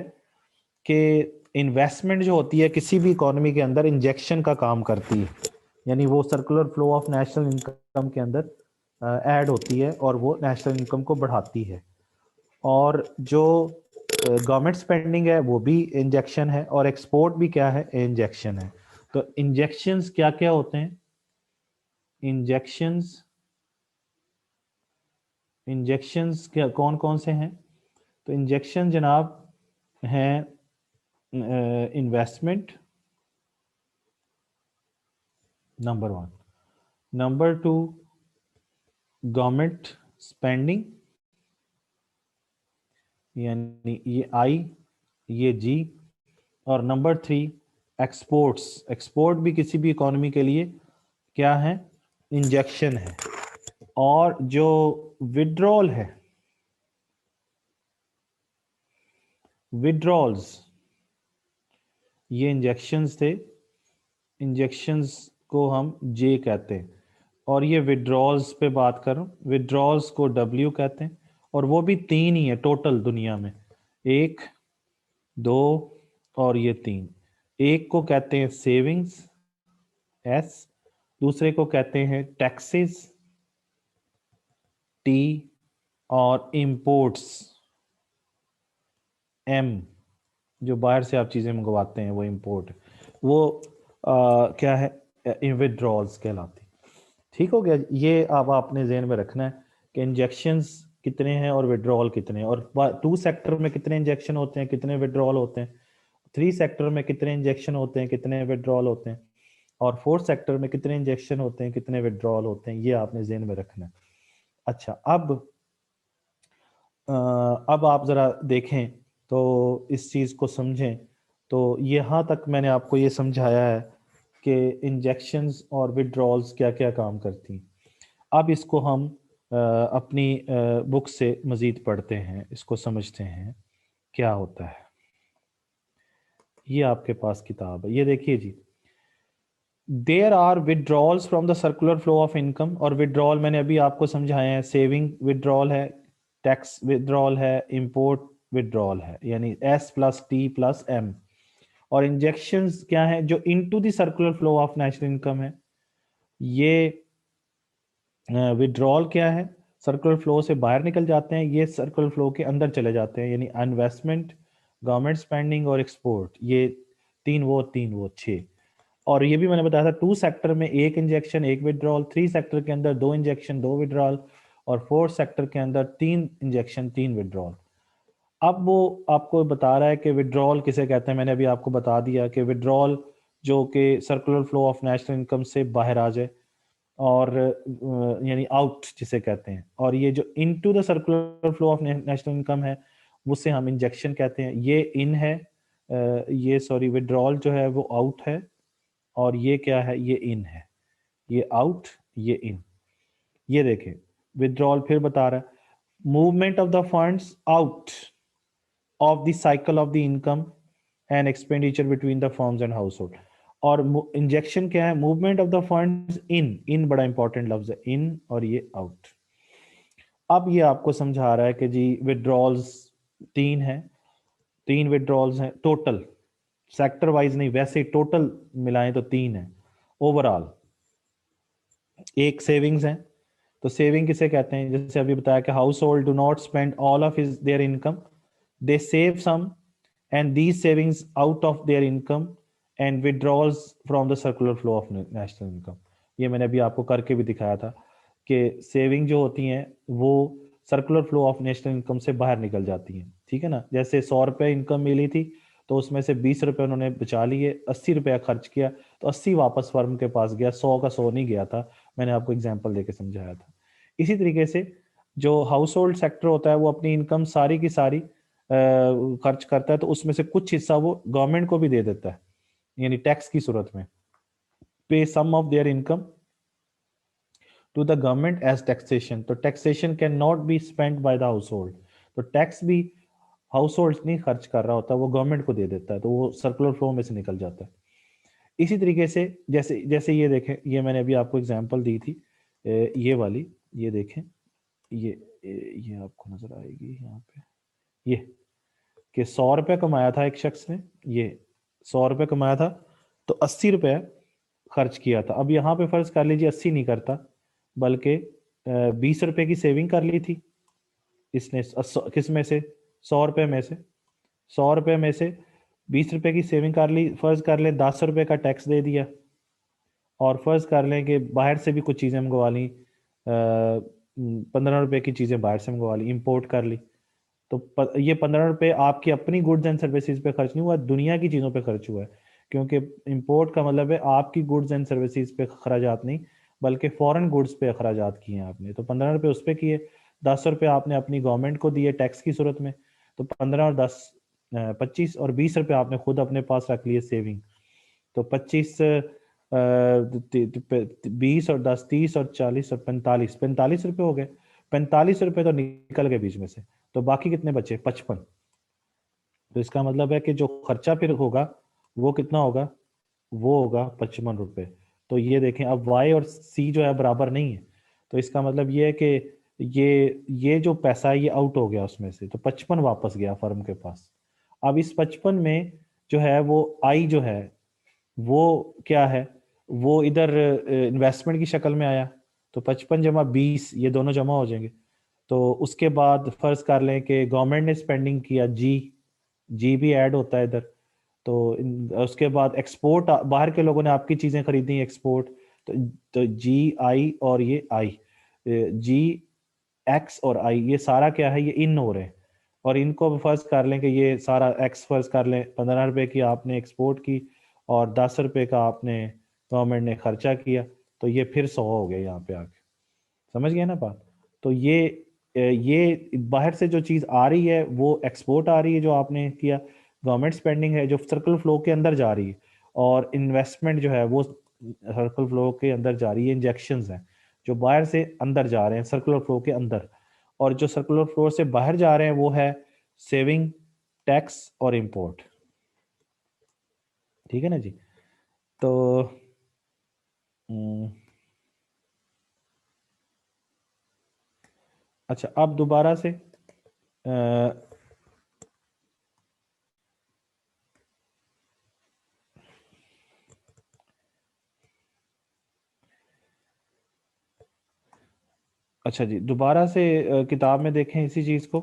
कि इन्वेस्टमेंट जो होती है किसी भी इकोनॉमी के अंदर इंजेक्शन का काम करती है, यानी वो circular flow of national income के अंदर ऐड होती है और वो नेशनल इनकम को बढ़ाती है। और जो गवर्नमेंट स्पेंडिंग है वो भी इंजेक्शन है, और एक्सपोर्ट भी क्या है, इंजेक्शन है। तो इंजेक्शंस क्या क्या होते हैं? इंजेक्शंस इंजेक्शंस क्या कौन कौन से हैं? तो इंजेक्शन जनाब हैं investment, number one. Number two, government spending, यानी ये आई, ये जी। और नंबर थ्री, एक्सपोर्ट्स। एक्सपोर्ट भी किसी भी इकोनॉमी के लिए क्या है, इंजेक्शन है। और जो विड्रॉल है, विड्रॉल्स, ये इंजेक्शंस थे, इंजेक्शंस को हम जे कहते हैं। और ये विड्रॉल्स पे बात कर रहा हूँ, विड्रॉल्स को डब्ल्यू कहते हैं। और वो भी तीन ही है टोटल दुनिया में, एक, दो और ये तीन। एक को कहते हैं सेविंग्स, एस। दूसरे को कहते हैं टैक्सेस, टी। और इंपोर्ट्स, एम। जो बाहर से आप चीजें मंगवाते हैं वो इंपोर्ट, वो क्या है, विड्रॉल्स कहलाती। ठीक हो गया? ये अब आपने ज़हन में रखना है कि इंजेक्शंस कितने हैं और विड्रॉल कितने हैं, और टू सेक्टर में कितने इंजेक्शन होते हैं, कितने विड्रॉल होते हैं, थ्री सेक्टर में कितने इंजेक्शन होते हैं, कितने विड्रॉल होते हैं, और फोर्थ सेक्टर में कितने इंजेक्शन होते हैं, कितने विड्रॉल होते हैं। ये आपने ज़हन में रखना है। अच्छा, अब आप ज़रा देखें तो इस चीज़ को समझें। तो यहाँ तक मैंने आपको ये समझाया है कि इंजेक्शंस और विड्रॉल्स क्या क्या काम करती हैं। अब इसको हम अपनी बुक से मज़ीद पढ़ते हैं, इसको समझते हैं क्या होता है। ये आपके पास किताब है, ये देखिए जी। There are withdrawals from the circular flow of income. और विड्रॉल मैंने अभी आपको समझाया है, सेविंग विड्रॉल है, टैक्स विड्रॉल है, इंपोर्ट विड्रॉल है, यानी S plus T plus M. और इंजेक्शंस क्या है, जो into the circular flow of national income है। ये विड्रॉल क्या है, सर्कुलर फ्लो से बाहर निकल जाते हैं, ये सर्कुलर फ्लो के अंदर चले जाते हैं, यानी इन्वेस्टमेंट, गवर्नमेंट स्पेंडिंग और एक्सपोर्ट। ये तीन वो छः। और ये भी मैंने बताया था, टू सेक्टर में एक इंजेक्शन एक विड्रॉल, थ्री सेक्टर के अंदर दो इंजेक्शन दो विड्रॉल, और फोर्थ सेक्टर के अंदर तीन इंजेक्शन तीन विड्रॉल। अब वो आपको बता रहा है कि विड्रॉल किसे कहते हैं। मैंने अभी आपको बता दिया कि विड्रॉल जो कि circular flow of national income से बाहर आ जाए, और यानी आउट जिसे कहते हैं। और ये जो into the circular flow of national income है, उसे हम इंजेक्शन कहते हैं। ये इन है, ये सॉरी विड्रॉल जो है वो आउट है, और ये क्या है, ये इन है। ये आउट, ये इन। ये देखें, विड्रॉल फिर बता रहा है, movement of the funds out of the cycle of the income and expenditure between the firms and house hold. और इंजेक्शन क्या है, मूवमेंट ऑफ द फंड्स इन। इन बड़ा इंपॉर्टेंट लफ्ज है, इन, और ये आउट। अब ये आपको समझा रहा है कि जी विड्रॉल्स तीन है, तीन विड्रॉल्स हैं टोटल, सेक्टर वाइज नहीं, वैसे टोटल मिलाएं तो तीन है ओवरऑल। एक सेविंग्स है, तो सेविंग किसे कहते हैं, जैसे अभी बताया कि household do not spend all of his their income, they save some and these savings out of their income and withdrawals from the circular flow of national income. ये मैंने अभी आपको करके भी दिखाया था कि सेविंग जो होती हैं वो circular flow of national income से बाहर निकल जाती हैं। ठीक है ना? जैसे 100 रुपये इनकम मिली थी, तो उसमें से 20 रुपये उन्होंने बचा लिए, 80 रुपया खर्च किया, तो 80 वापस फर्म के पास गया, 100 का 100 नहीं गया था। मैंने आपको एग्जाम्पल देके समझाया था। इसी तरीके से जो हाउस होल्ड सेक्टर होता है वो अपनी इनकम सारी की सारी खर्च करता है, तो उसमें से कुछ हिस्सा वो गवर्नमेंट को भी दे देता है, यानी टैक्स की सूरत में। Pay some of their income to the government as taxation. तो taxation cannot be spend by the household. तो टैक्स भी हाउस होल्ड नहीं खर्च कर रहा होता, वो गवर्नमेंट को दे देता है, तो वो सर्कुलर फ्लो में से निकल जाता है। इसी तरीके से जैसे जैसे ये देखें, ये मैंने अभी आपको एग्जांपल दी थी, ये वाली, ये देखें, ये आपको नजर आएगी यहाँ पे, ये कि 100 रुपये कमाया था एक शख्स ने, ये 100 रुपये कमाया था, तो 80 रुपये खर्च किया था। अब यहाँ पे फर्ज कर लीजिए 80 नहीं करता, बल्कि 20 रुपये की सेविंग कर ली थी, इसने किस में से, 100 रुपये में से, 100 रुपये में से 20 रुपये की सेविंग कर ली, फर्ज कर लें 10 रुपये का टैक्स दे दिया, और फर्ज कर लें कि बाहर से भी कुछ चीज़ें मंगवा ली, 15 रुपये की चीज़ें बाहर से मंगवा ली, इंपोर्ट कर ली, तो ये 15 रुपये आपकी अपनी गुड्स एंड सर्विसेज पे खर्च नहीं हुआ, दुनिया की चीज़ों पे खर्च हुआ है, क्योंकि इंपोर्ट का मतलब है आपकी गुड्स एंड सर्विसेज पे अखराजात नहीं, बल्कि फॉरेन गुड्स पे अखराजात किए हैं आपने, तो 15 रुपये उस पर किए, 10 रुपये आपने अपनी गवर्नमेंट को दिए टैक्स की सूरत में, तो 15 और 10 25 और 20 रुपये आपने खुद अपने पास रख लिए सेविंग, तो 25 20 और 10 30 और 40 और 45 रुपये हो गए, 45 रुपये तो निकल गए बीच में से, तो बाकी कितने बचे, 55। तो इसका मतलब है कि जो खर्चा फिर होगा वो कितना होगा, वो होगा 55 रुपये। तो ये देखें अब y और c जो है बराबर नहीं है, तो इसका मतलब ये है कि ये जो पैसा है ये आउट हो गया उसमें से, तो 55 वापस गया फर्म के पास। अब इस 55 में जो है वो i जो है वो क्या है, वो इधर इन्वेस्टमेंट की शक्ल में आया, तो 55 जमा 20 ये दोनों जमा हो जाएंगे, तो उसके बाद फर्ज कर लें कि गवर्नमेंट ने स्पेंडिंग किया जी भी ऐड होता है इधर, तो उसके बाद एक्सपोर्ट, बाहर के लोगों ने आपकी चीजें खरीदी एक्सपोर्ट, तो जी आई और ये आई, जी एक्स और आई ये सारा क्या है, ये इन हो रहे हैं, और इनको फर्ज कर लें कि ये सारा एक्स फर्ज कर लें, 15 रुपए की आपने एक्सपोर्ट की और 10 रुपए का आपने गवर्नमेंट ने खर्चा किया, तो ये फिर 100 हो गया यहाँ पे आके, समझ गए ना बात। तो ये बाहर से जो चीज आ रही है वो एक्सपोर्ट आ रही है जो आपने किया, गवर्नमेंट स्पेंडिंग है जो सर्कुलर फ्लो के अंदर जा रही है, और इन्वेस्टमेंट जो है वो सर्कुलर फ्लो के अंदर जा रही है, इंजेक्शंस हैं जो बाहर से अंदर जा रहे हैं सर्कुलर फ्लो के अंदर, और जो सर्कुलर फ्लो से बाहर जा रहे हैं वो है सेविंग, टैक्स और इंपोर्ट, ठीक है ना जी। तो अच्छा अब दोबारा से अच्छा जी दोबारा से किताब में देखें इसी चीज को,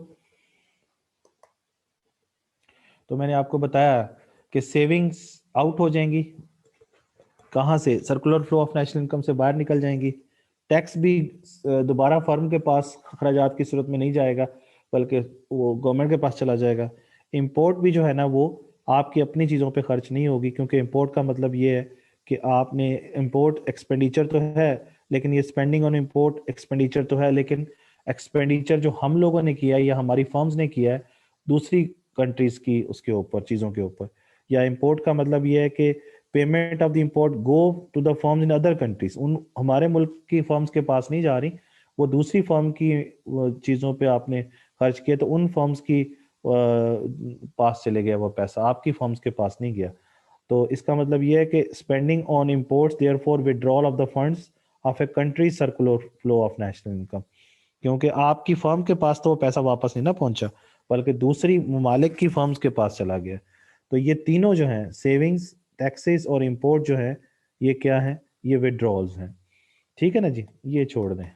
तो मैंने आपको बताया कि सेविंग्स आउट हो जाएंगी, कहाँ से, circular flow of national income से बाहर निकल जाएंगी, टैक्स भी दोबारा फर्म के पास अखराजात की सूरत में नहीं जाएगा बल्कि वो गवर्नमेंट के पास चला जाएगा, इंपोर्ट भी जो है ना वो आपकी अपनी चीज़ों पे खर्च नहीं होगी, क्योंकि इंपोर्ट का मतलब ये है कि आपने इंपोर्ट एक्सपेंडिचर तो है, लेकिन ये स्पेंडिंग ऑन इंपोर्ट एक्सपेंडिचर तो है, लेकिन एक्सपेंडिचर जो हम लोगों ने किया है या हमारी फर्म्स ने किया है दूसरी कंट्रीज की उसके ऊपर चीज़ों के ऊपर, या इंपोर्ट का मतलब ये है कि payment of the import go to the firms in other countries, उन हमारे मुल्क की फर्म्स के पास नहीं जा रही, वो दूसरी फर्म की चीज़ों पे आपने खर्च किया तो उन फर्म्स की पास चले गया वो पैसा, आपकी फर्म्स के पास नहीं गया। तो इसका मतलब ये है कि spending on imports therefore withdrawal of the funds of a country circular flow of national income, क्योंकि आपकी फर्म के पास तो वो पैसा वापस नहीं ना पहुंचा बल्कि दूसरी ममालिक की फर्म्स के पास चला गया। तो ये तीनों जो हैं सेविंग्स, टैक्सेस और इंपोर्ट जो है ये क्या है, ये विड्रॉल्स हैं, ठीक है ना जी, ये छोड़ दें।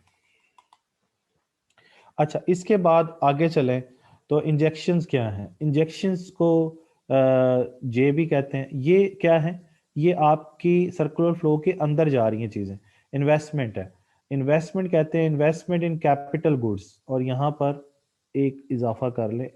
अच्छा इसके बाद आगे चलें तो इंजेक्शंस क्या हैं, इंजेक्शंस को जे भी कहते हैं, ये क्या है, ये आपकी सर्कुलर फ्लो के अंदर जा रही हैं चीज़ें, इन्वेस्टमेंट है, इन्वेस्टमेंट कहते हैं इन्वेस्टमेंट इन कैपिटल गुड्स, और यहाँ पर एक इजाफा कर ले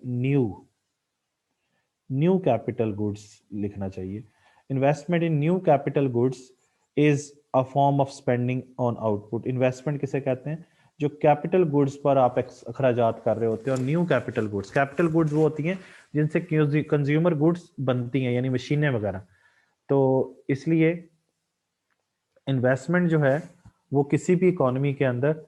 न्यू कैपिटल गुड्स लिखना चाहिए, investment in new capital goods is a form of spending on output, investment किसे कहते हैं, जो कैपिटल गुड्स पर आप अखराजात कर रहे होते हैं, और न्यू कैपिटल गुड्स वो होती हैं जिनसे कंज्यूमर गुड्स बनती हैं यानी मशीनें वगैरह, तो इसलिए इन्वेस्टमेंट जो है वो किसी भी इकोनॉमी के अंदर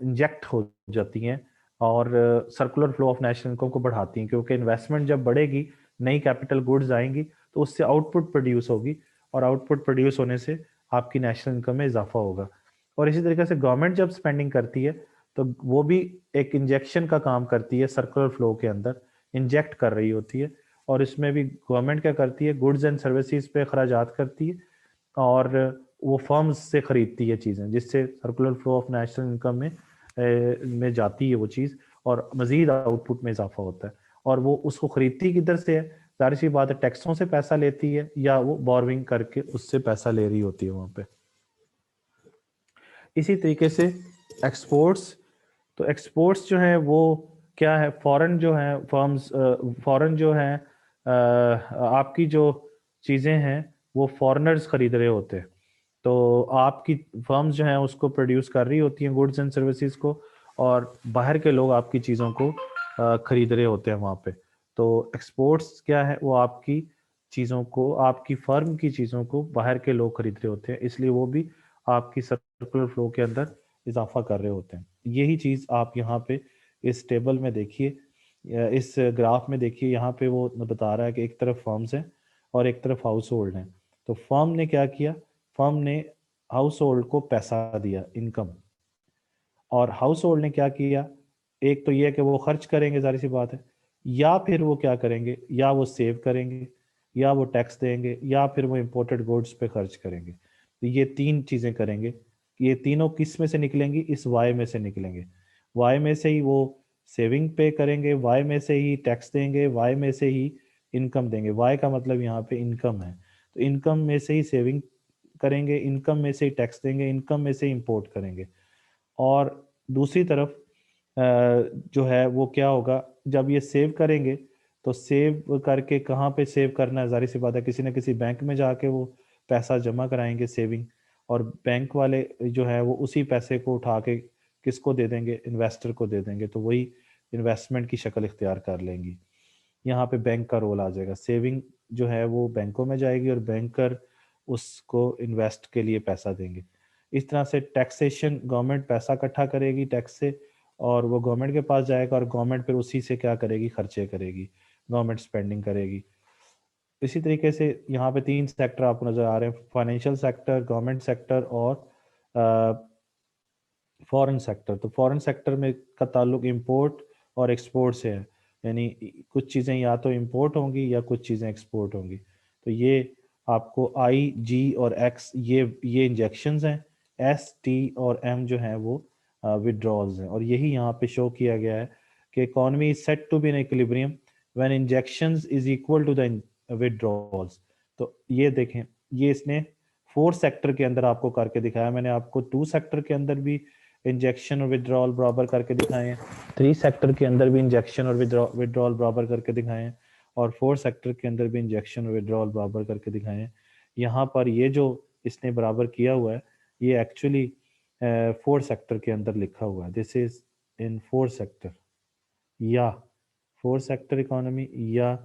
इंजेक्ट हो जाती हैं और circular flow of national income को बढ़ाती हैं, क्योंकि इन्वेस्टमेंट जब बढ़ेगी नई कैपिटल गुड्स आएंगी तो उससे आउटपुट प्रोड्यूस होगी, और आउटपुट प्रोड्यूस होने से आपकी नेशनल इनकम में इजाफा होगा। और इसी तरीके से गवर्नमेंट जब स्पेंडिंग करती है तो वो भी एक इंजेक्शन का काम करती है, सर्कुलर फ्लो के अंदर इंजेक्ट कर रही होती है, और इसमें भी गवर्नमेंट क्या करती है, गुड्स एंड सर्विसेज पे खराजात करती है और वो फर्म्स से खरीदती है चीज़ें, जिससे circular flow of national income में जाती है वो चीज़, और मजीद आउटपुट में इजाफा होता है, और वो उसको खरीदती किधर से है, जाहिर सी बात है टैक्सों से पैसा लेती है या वो बोरविंग करके उससे पैसा ले रही होती है वहां पे। इसी तरीके से एक्सपोर्ट्स, तो एक्सपोर्ट्स जो है वो क्या है, फॉरेन जो है फर्म्स, फॉरेन जो है आपकी जो चीज़ें हैं वो फॉरेनर्स खरीद रहे होते हैं, तो आपकी फर्म्स जो हैं उसको प्रोड्यूस कर रही होती हैं गुड्स एंड सर्विसेज को, और बाहर के लोग आपकी चीज़ों को खरीद रहे होते हैं वहाँ पे। तो एक्सपोर्ट्स क्या है, वो आपकी चीज़ों को, आपकी फर्म की चीज़ों को बाहर के लोग खरीद रहे होते हैं, इसलिए वो भी आपकी सर्कुलर फ्लो के अंदर इजाफा कर रहे होते हैं। यही चीज़ आप यहाँ पे इस टेबल में देखिए, इस ग्राफ में देखिए, यहाँ पे वो बता रहा है कि एक तरफ फर्म्स हैं और एक तरफ हाउस होल्ड हैं। तो फर्म ने क्या किया, फर्म ने हाउस होल्ड को पैसा दिया, इनकम, और हाउस होल्ड ने क्या किया, एक तो ये कि वो खर्च करेंगे, जाहिर सी बात है, या फिर वो क्या करेंगे, या वो सेव करेंगे, या वो टैक्स देंगे, या फिर वो इम्पोर्टेड गुड्स पे खर्च करेंगे। तो ये तीन चीज़ें करेंगे। ये तीनों किस में से निकलेंगी, इस वाई में से निकलेंगे। वाई में से ही वो सेविंग पे करेंगे, वाई में से ही टैक्स देंगे, वाई में से ही इनकम देंगे। वाई का मतलब यहाँ पे इनकम है, तो इनकम में से ही सेविंग करेंगे, इनकम में से ही टैक्स देंगे, इनकम में से इंपोर्ट करेंगे। और दूसरी तरफ जो है वो क्या होगा, जब ये सेव करेंगे तो सेव करके कहाँ पे सेव करना है, जाहिर सी बात है किसी न किसी बैंक में जाके वो पैसा जमा कराएंगे सेविंग, और बैंक वाले जो है वो उसी पैसे को उठा के किसको दे देंगे, इन्वेस्टर को दे देंगे, तो वही इन्वेस्टमेंट की शक्ल इख्तियार कर लेंगी। यहाँ पे बैंक का रोल आ जाएगा, सेविंग जो है वो बैंकों में जाएगी और बैंकर उसको इन्वेस्ट के लिए पैसा देंगे। इस तरह से टैक्सेशन, गवर्नमेंट पैसा इकट्ठा करेगी टैक्स से, और वो गवर्नमेंट के पास जाएगा, और गवर्नमेंट फिर उसी से क्या करेगी, खर्चे करेगी, गवर्नमेंट स्पेंडिंग करेगी। इसी तरीके से यहाँ पे तीन सेक्टर आपको नजर आ रहे हैं, फाइनेंशियल सेक्टर, गवर्नमेंट सेक्टर और फॉरेन सेक्टर। तो फॉरेन सेक्टर में का ताल्लुक इंपोर्ट और एक्सपोर्ट से है, यानी कुछ चीज़ें या तो इंपोर्ट होंगी या कुछ चीज़ें एक्सपोर्ट होंगी। तो ये आपको आई, जी और एक्स, ये इंजेक्शंस हैं, एस, टी और एम जो हैं वो विड्रॉल्स हैं। और यही यहाँ पे शो किया गया है कि economy is set to be in equilibrium when injections is equal to the withdrawals. तो ये देखें, ये इसने 4 सेक्टर के अंदर आपको करके दिखाया, मैंने आपको 2 सेक्टर के अंदर भी इंजेक्शन और विड्रॉल बराबर करके दिखाए हैं, 3 सेक्टर के अंदर भी इंजेक्शन और विड्रॉल बराबर करके दिखाए हैं, और 4 सेक्टर के अंदर भी इंजेक्शन और विड्रॉल बराबर करके दिखाए हैं। यहाँ पर ये जो इसने बराबर किया हुआ है, ये एक्चुअली 4 सेक्टर के अंदर लिखा हुआ है, दिस इज इन 4 सेक्टर, या 4 सेक्टर इकोनॉमी, या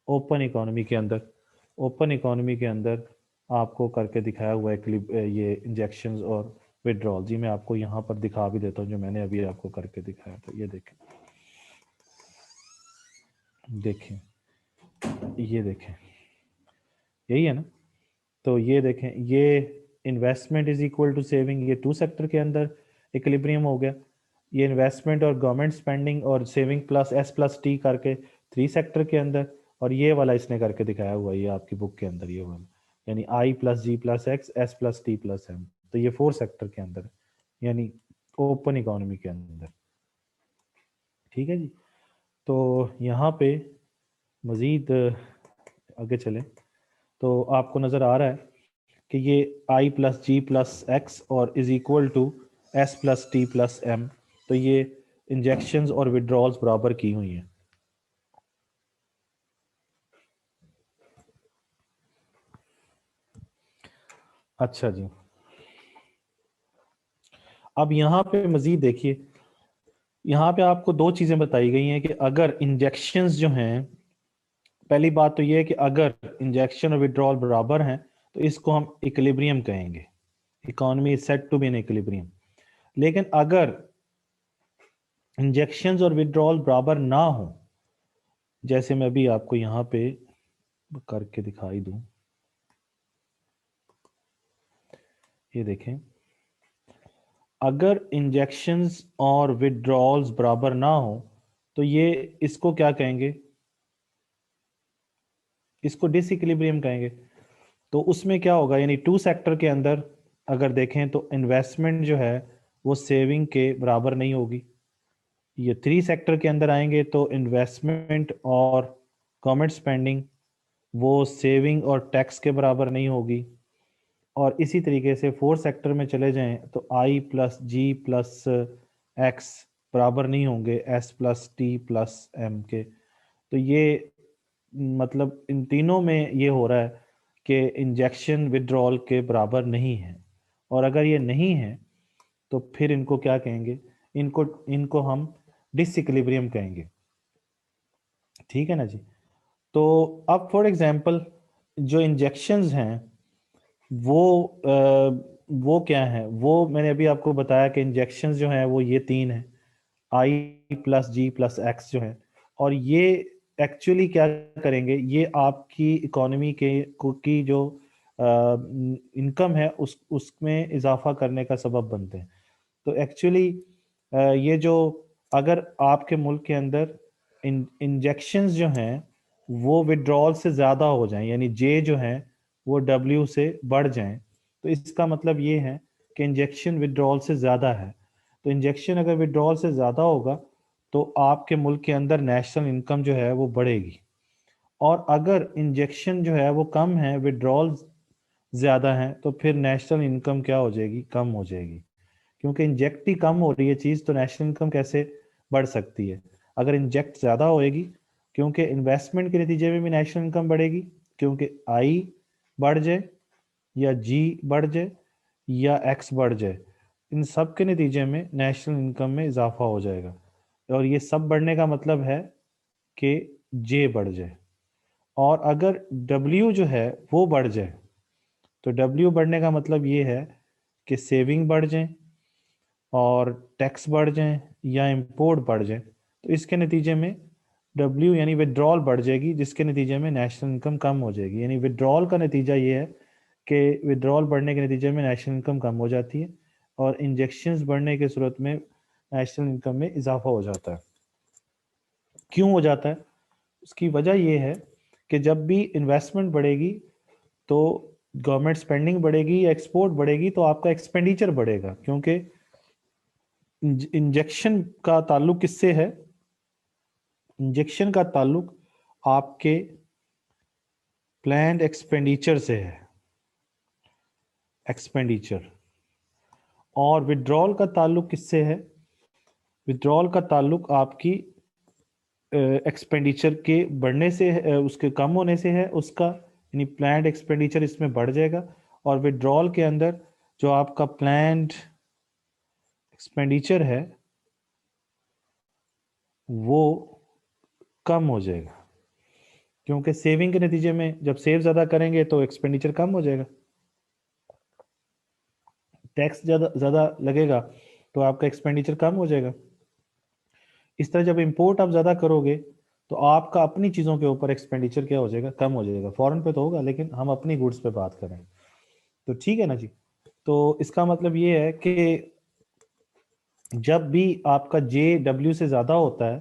ओपन इकोनॉमी के अंदर, ओपन इकोनॉमी के अंदर आपको करके दिखाया हुआ है ये इंजेक्शंस और विड्रॉल। जी मैं आपको यहाँ पर दिखा भी देता हूँ जो मैंने अभी आपको करके दिखाया था, ये देखें, देखें, ये देखें, यही है ना। तो ये देखें, ये investment is equal to saving, ये 2 सेक्टर के अंदर इक्विलिब्रियम हो गया। ये इन्वेस्टमेंट और गवर्नमेंट स्पेंडिंग और saving plus S plus T करके 3 सेक्टर के अंदर, और ये वाला इसने करके दिखाया हुआ है ये आपकी बुक के अंदर, ये वाला यानी I plus G plus X, S plus T plus M, तो ये 4 सेक्टर के अंदर यानी ओपन इकोनॉमी के अंदर। ठीक है जी। तो यहाँ पे मज़ीद आगे चलें तो आपको नज़र आ रहा है कि ये I plus G plus X और is equal to S plus T plus M, तो ये इंजेक्शंस और विड्रॉल्स बराबर की हुई हैं। अच्छा जी, अब यहाँ पे मजीद देखिए, यहाँ पे आपको 2 चीज़ें बताई गई हैं कि अगर इंजेक्शंस जो हैं, पहली बात तो ये है कि अगर इंजेक्शन और विड्रॉल बराबर हैं तो इसको हम इक्विलिब्रियम कहेंगे, economy is set to be in equilibrium. लेकिन अगर इंजेक्शंस और विड्रॉल बराबर ना हो, जैसे मैं अभी आपको यहाँ पे करके दिखाई दूं, ये देखें, अगर इंजेक्शंस और विड्रॉल्स बराबर ना हो तो ये इसको क्या कहेंगे, इसको डिसइक्विलिब्रियम कहेंगे। तो उसमें क्या होगा, यानी 2 सेक्टर के अंदर अगर देखें तो इन्वेस्टमेंट जो है वो सेविंग के बराबर नहीं होगी, ये 3 सेक्टर के अंदर आएंगे तो इन्वेस्टमेंट और गवर्नमेंट स्पेंडिंग वो सेविंग और टैक्स के बराबर नहीं होगी। और इसी तरीके से 4 सेक्टर में चले जाएं तो I plus G plus X बराबर नहीं होंगे S plus T plus M के। तो ये मतलब इन तीनों में ये हो रहा है कि इंजेक्शन विड्रॉल के बराबर नहीं है। और अगर ये नहीं है तो फिर इनको क्या कहेंगे, इनको इनको हम डिसइक्विलिब्रियम कहेंगे। ठीक है ना जी। तो अब फॉर एग्जांपल जो इंजेक्शंस हैं वो क्या है, वो मैंने अभी आपको बताया कि इंजेक्शंस जो हैं वो ये 3 हैं, आई प्लस जी प्लस एक्स जो है। और ये एक्चुअली क्या करेंगे, ये आपकी इकोनॉमी की जो इनकम है उसमें इजाफा करने का सबब बनते हैं। तो एक्चुअली ये जो अगर आपके मुल्क के अंदर इंजेक्शंस जो हैं वो विड्रॉल से ज़्यादा हो जाएं, यानी जे जो है वो डब्ल्यू से बढ़ जाएं, तो इसका मतलब ये है कि इंजेक्शन विड्रॉल से ज़्यादा है। तो इंजेक्शन अगर विड्रॉल से ज़्यादा होगा तो आपके मुल्क के अंदर नेशनल इनकम जो है वो बढ़ेगी। और अगर इंजेक्शन जो है वो कम है, विड्रॉल ज़्यादा है, तो फिर नेशनल इनकम क्या हो जाएगी, कम हो जाएगी। क्योंकि इंजेक्ट ही कम हो रही है चीज़ तो नेशनल इनकम कैसे बढ़ सकती है। अगर इंजेक्ट ज़्यादा होएगी, क्योंकि इन्वेस्टमेंट के नतीजे में भी नेशनल इनकम बढ़ेगी, क्योंकि आई बढ़ जाए या जी बढ़ जाए या एक्स बढ़ जाए, इन सब के नतीजे में नेशनल इनकम में इजाफा हो जाएगा। और ये सब बढ़ने का मतलब है कि जे बढ़ जाए। और अगर डब्ल्यू जो है वो बढ़ जाए तो डब्ल्यू बढ़ने का मतलब ये है कि सेविंग बढ़ जाए और टैक्स बढ़ जाए या इंपोर्ट बढ़ जाए। तो इसके नतीजे में डब्ल्यू यानी विड्रॉल बढ़ जाएगी, जिसके नतीजे में नेशनल इनकम कम हो जाएगी। यानी विड्रॉल का नतीजा ये है कि विड्रॉल बढ़ने के नतीजे में नेशनल इनकम कम हो जाती है और इंजेक्शंस बढ़ने की सूरत में नेशनल इनकम में इजाफा हो जाता है। क्यों हो जाता है? उसकी वजह यह है कि जब भी इन्वेस्टमेंट बढ़ेगी तो गवर्नमेंट स्पेंडिंग बढ़ेगी, एक्सपोर्ट बढ़ेगी, तो आपका एक्सपेंडिचर बढ़ेगा। क्योंकि इंजेक्शन का ताल्लुक किससे है? इंजेक्शन का ताल्लुक आपके प्लान्ड एक्सपेंडिचर से है, एक्सपेंडिचर। और विड्रॉल का ताल्लुक किससे है? विड्रॉल का ताल्लुक आपकी एक्सपेंडिचर के बढ़ने से है, उसके कम होने से है उसका, यानी प्लान्ड एक्सपेंडिचर इसमें बढ़ जाएगा। और विड्रॉल के अंदर जो आपका प्लान्ड एक्सपेंडिचर है वो कम हो जाएगा, क्योंकि सेविंग के नतीजे में जब सेव ज़्यादा करेंगे तो एक्सपेंडिचर कम हो जाएगा, टैक्स ज़्यादा लगेगा तो आपका एक्सपेंडिचर कम हो जाएगा। इस तरह जब इंपोर्ट आप ज़्यादा करोगे तो आपका अपनी चीज़ों के ऊपर एक्सपेंडिचर क्या हो जाएगा, कम हो जाएगा। फॉरेन पे तो होगा, लेकिन हम अपनी गुड्स पे बात करें तो ठीक है ना जी। तो इसका मतलब ये है कि जब भी आपका जे डब्ल्यू से ज़्यादा होता है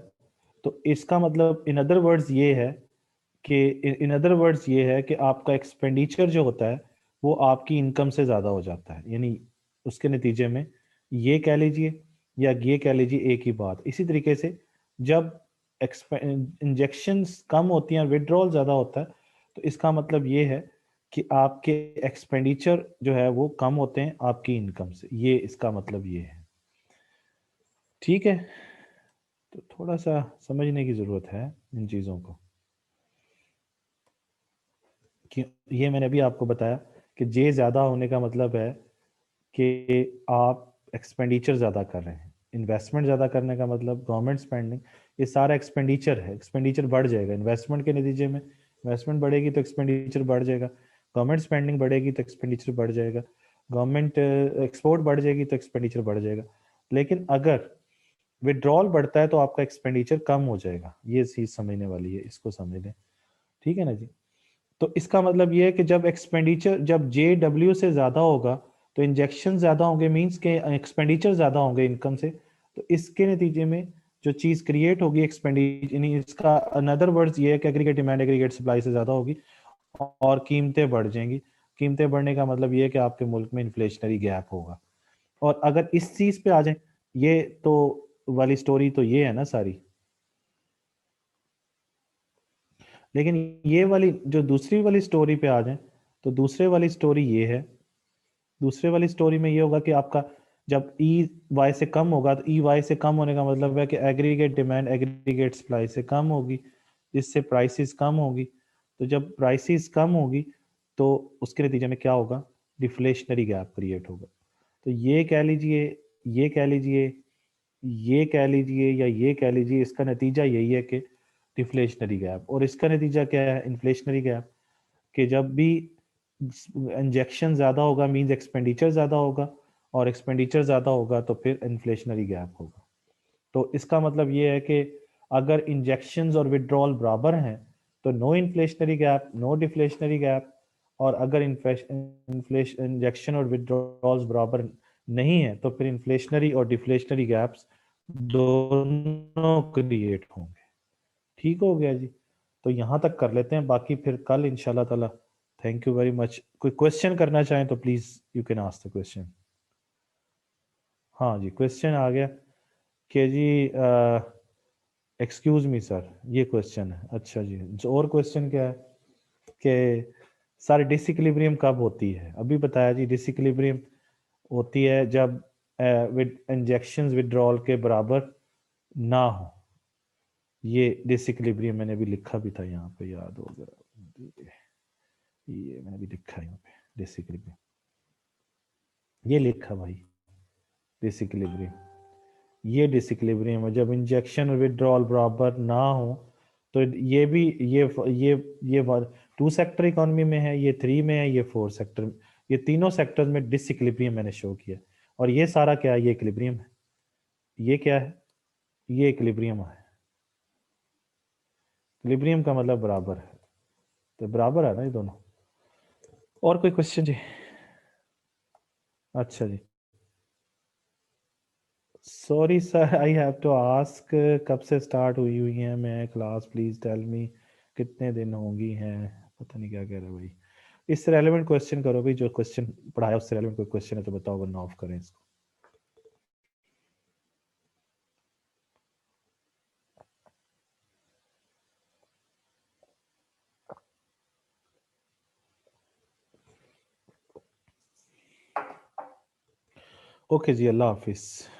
तो इसका मतलब इन अदर वर्ड्स ये है कि आपका एक्सपेंडिचर जो होता है वो आपकी इनकम से ज़्यादा हो जाता है। यानी उसके नतीजे में ये कह लीजिए या ये कह लीजिए एक ही बात। इसी तरीके से जब इंजेक्शंस कम होती हैं, विड्रॉल ज़्यादा होता है, तो इसका मतलब ये है कि आपके एक्सपेंडिचर जो है वो कम होते हैं आपकी इनकम से। ये इसका मतलब ये है। ठीक है, तो थोड़ा सा समझने की ज़रूरत है इन चीज़ों को। कि ये मैंने अभी आपको बताया कि जे ज़्यादा होने का मतलब है कि आप एक्सपेंडिचर ज़्यादा कर रहे हैं। इन्वेस्टमेंट ज़्यादा करने का मतलब गवर्नमेंट स्पेंडिंग, ये सारा एक्सपेंडिचर है। एक्सपेंडिचर बढ़ जाएगा इन्वेस्टमेंट के नतीजे में, इन्वेस्टमेंट बढ़ेगी तो एक्सपेंडिचर बढ़ जाएगा। गवर्नमेंट स्पेंडिंग बढ़ेगी तो एक्सपेंडिचर बढ़ जाएगा। गवर्नमेंट एक्सपोर्ट बढ़ जाएगी तो एक्सपेंडिचर बढ़ जाएगा। लेकिन अगर विड्रॉल बढ़ता है तो आपका एक्सपेंडिचर कम हो जाएगा। ये चीज़ समझने वाली है, इसको समझ लें। ठीक है ना जी। तो इसका मतलब ये है कि जब एक्सपेंडिचर जब जे डब्ल्यू से ज़्यादा होगा तो इंजेक्शन ज़्यादा होंगे, मींस के एक्सपेंडिचर ज़्यादा होंगे इनकम से। तो इसके नतीजे में जो चीज़ क्रिएट होगी एक्सपेंडिचर, यानी इसका अनदर वर्ड्स ये है कि एग्रीगेट डिमांड एग्रीगेट सप्लाई से ज़्यादा होगी और कीमतें बढ़ जाएंगी। कीमतें बढ़ने का मतलब ये है कि आपके मुल्क में इन्फ्लेशनरी गैप होगा। और अगर इस चीज़ पे आ जाए, ये तो वाली स्टोरी तो ये है ना सारी, लेकिन ये वाली जो दूसरी वाली स्टोरी पे आ जाए तो दूसरे वाली स्टोरी ये है, दूसरे वाली स्टोरी में ये होगा कि आपका जब ई वाई से कम होगा तो ई वाई से कम होने का मतलब है कि एग्रीगेट डिमांड एग्रीगेट सप्लाई से कम होगी, जिससे प्राइसेस कम होगी। तो जब प्राइसेस कम होगी तो उसके नतीजे में क्या होगा, डिफ्लेशनरी गैप क्रिएट होगा। तो ये कह लीजिए, ये कह लीजिए, ये कह लीजिए या ये कह लीजिए, इसका नतीजा यही है कि डिफ्लेशनरी गैप। और इसका नतीजा क्या है, इन्फ्लेशनरी गैप, कि जब भी इंजेक्शन ज़्यादा होगा मींस एक्सपेंडिचर ज़्यादा होगा, और एक्सपेंडिचर ज़्यादा होगा तो फिर इन्फ्लेशनरी गैप होगा। तो इसका मतलब ये है कि अगर इंजेक्शंस और विड्रॉल बराबर हैं तो no inflationary gap, no deflationary gap. और अगर इन्फ्लेशन इंजेक्शन और विड्रॉल्स बराबर नहीं है तो फिर इन्फ्लेशनरी और डिफ्लेशनरी गैप्स दोनों क्रिएट होंगे। ठीक हो गया जी। तो यहाँ तक कर लेते हैं, बाकी फिर कल इंशाल्लाह ताला। Thank you very much. कोई क्वेश्चन करना चाहें तो please you can ask the question. हाँ जी, क्वेश्चन आ गया कि जी एक्सक्यूज मी सर, ये क्वेश्चन है। अच्छा जी, और क्वेश्चन क्या है कि सर डिसइक्विलिब्रियम कब होती है? अभी बताया जी, डिसइक्विलिब्रियम होती है जब विद इंजेक्शंस विड्रॉल के बराबर ना हो। ये डिसइक्विलिब्रियम मैंने भी लिखा भी था यहाँ पे, याद हो गया, ये मैंने भी लिखा है यहाँ पे डिसइक्विलिब्रियम, ये लिखा भाई डिसइक्विलिब्रियम। ये डिसइक्विलिब्रियम है जब इंजेक्शन और विड्रॉल बराबर ना हो। तो ये भी ये 2 सेक्टर इकोनॉमी में है, ये 3 में है, ये 4 सेक्टर, ये तीनों सेक्टर्स में डिसइक्विलिब्रियम मैंने शो किया। और ये सारा क्या है, ये इक्विलिब्रियम है। ये क्या है, ये इक्विलिब्रियम है। इक्विलिब्रियम का मतलब बराबर है, तो बराबर है ना ये दोनों। और कोई क्वेश्चन जी? अच्छा जी, sorry sir I have to ask, कब से स्टार्ट हुई हुई है मैं क्लास, प्लीज टेल मी कितने दिन होंगी हैं? पता नहीं क्या कह रहा है भाई। इससे रेलेवेंट क्वेश्चन करो भाई, जो क्वेश्चन पढ़ाया उससे रेलेवेंट कोई क्वेश्चन है तो बताओ, वरना ऑफ करें इसको। ओके जी, अल्लाह हाफिज़।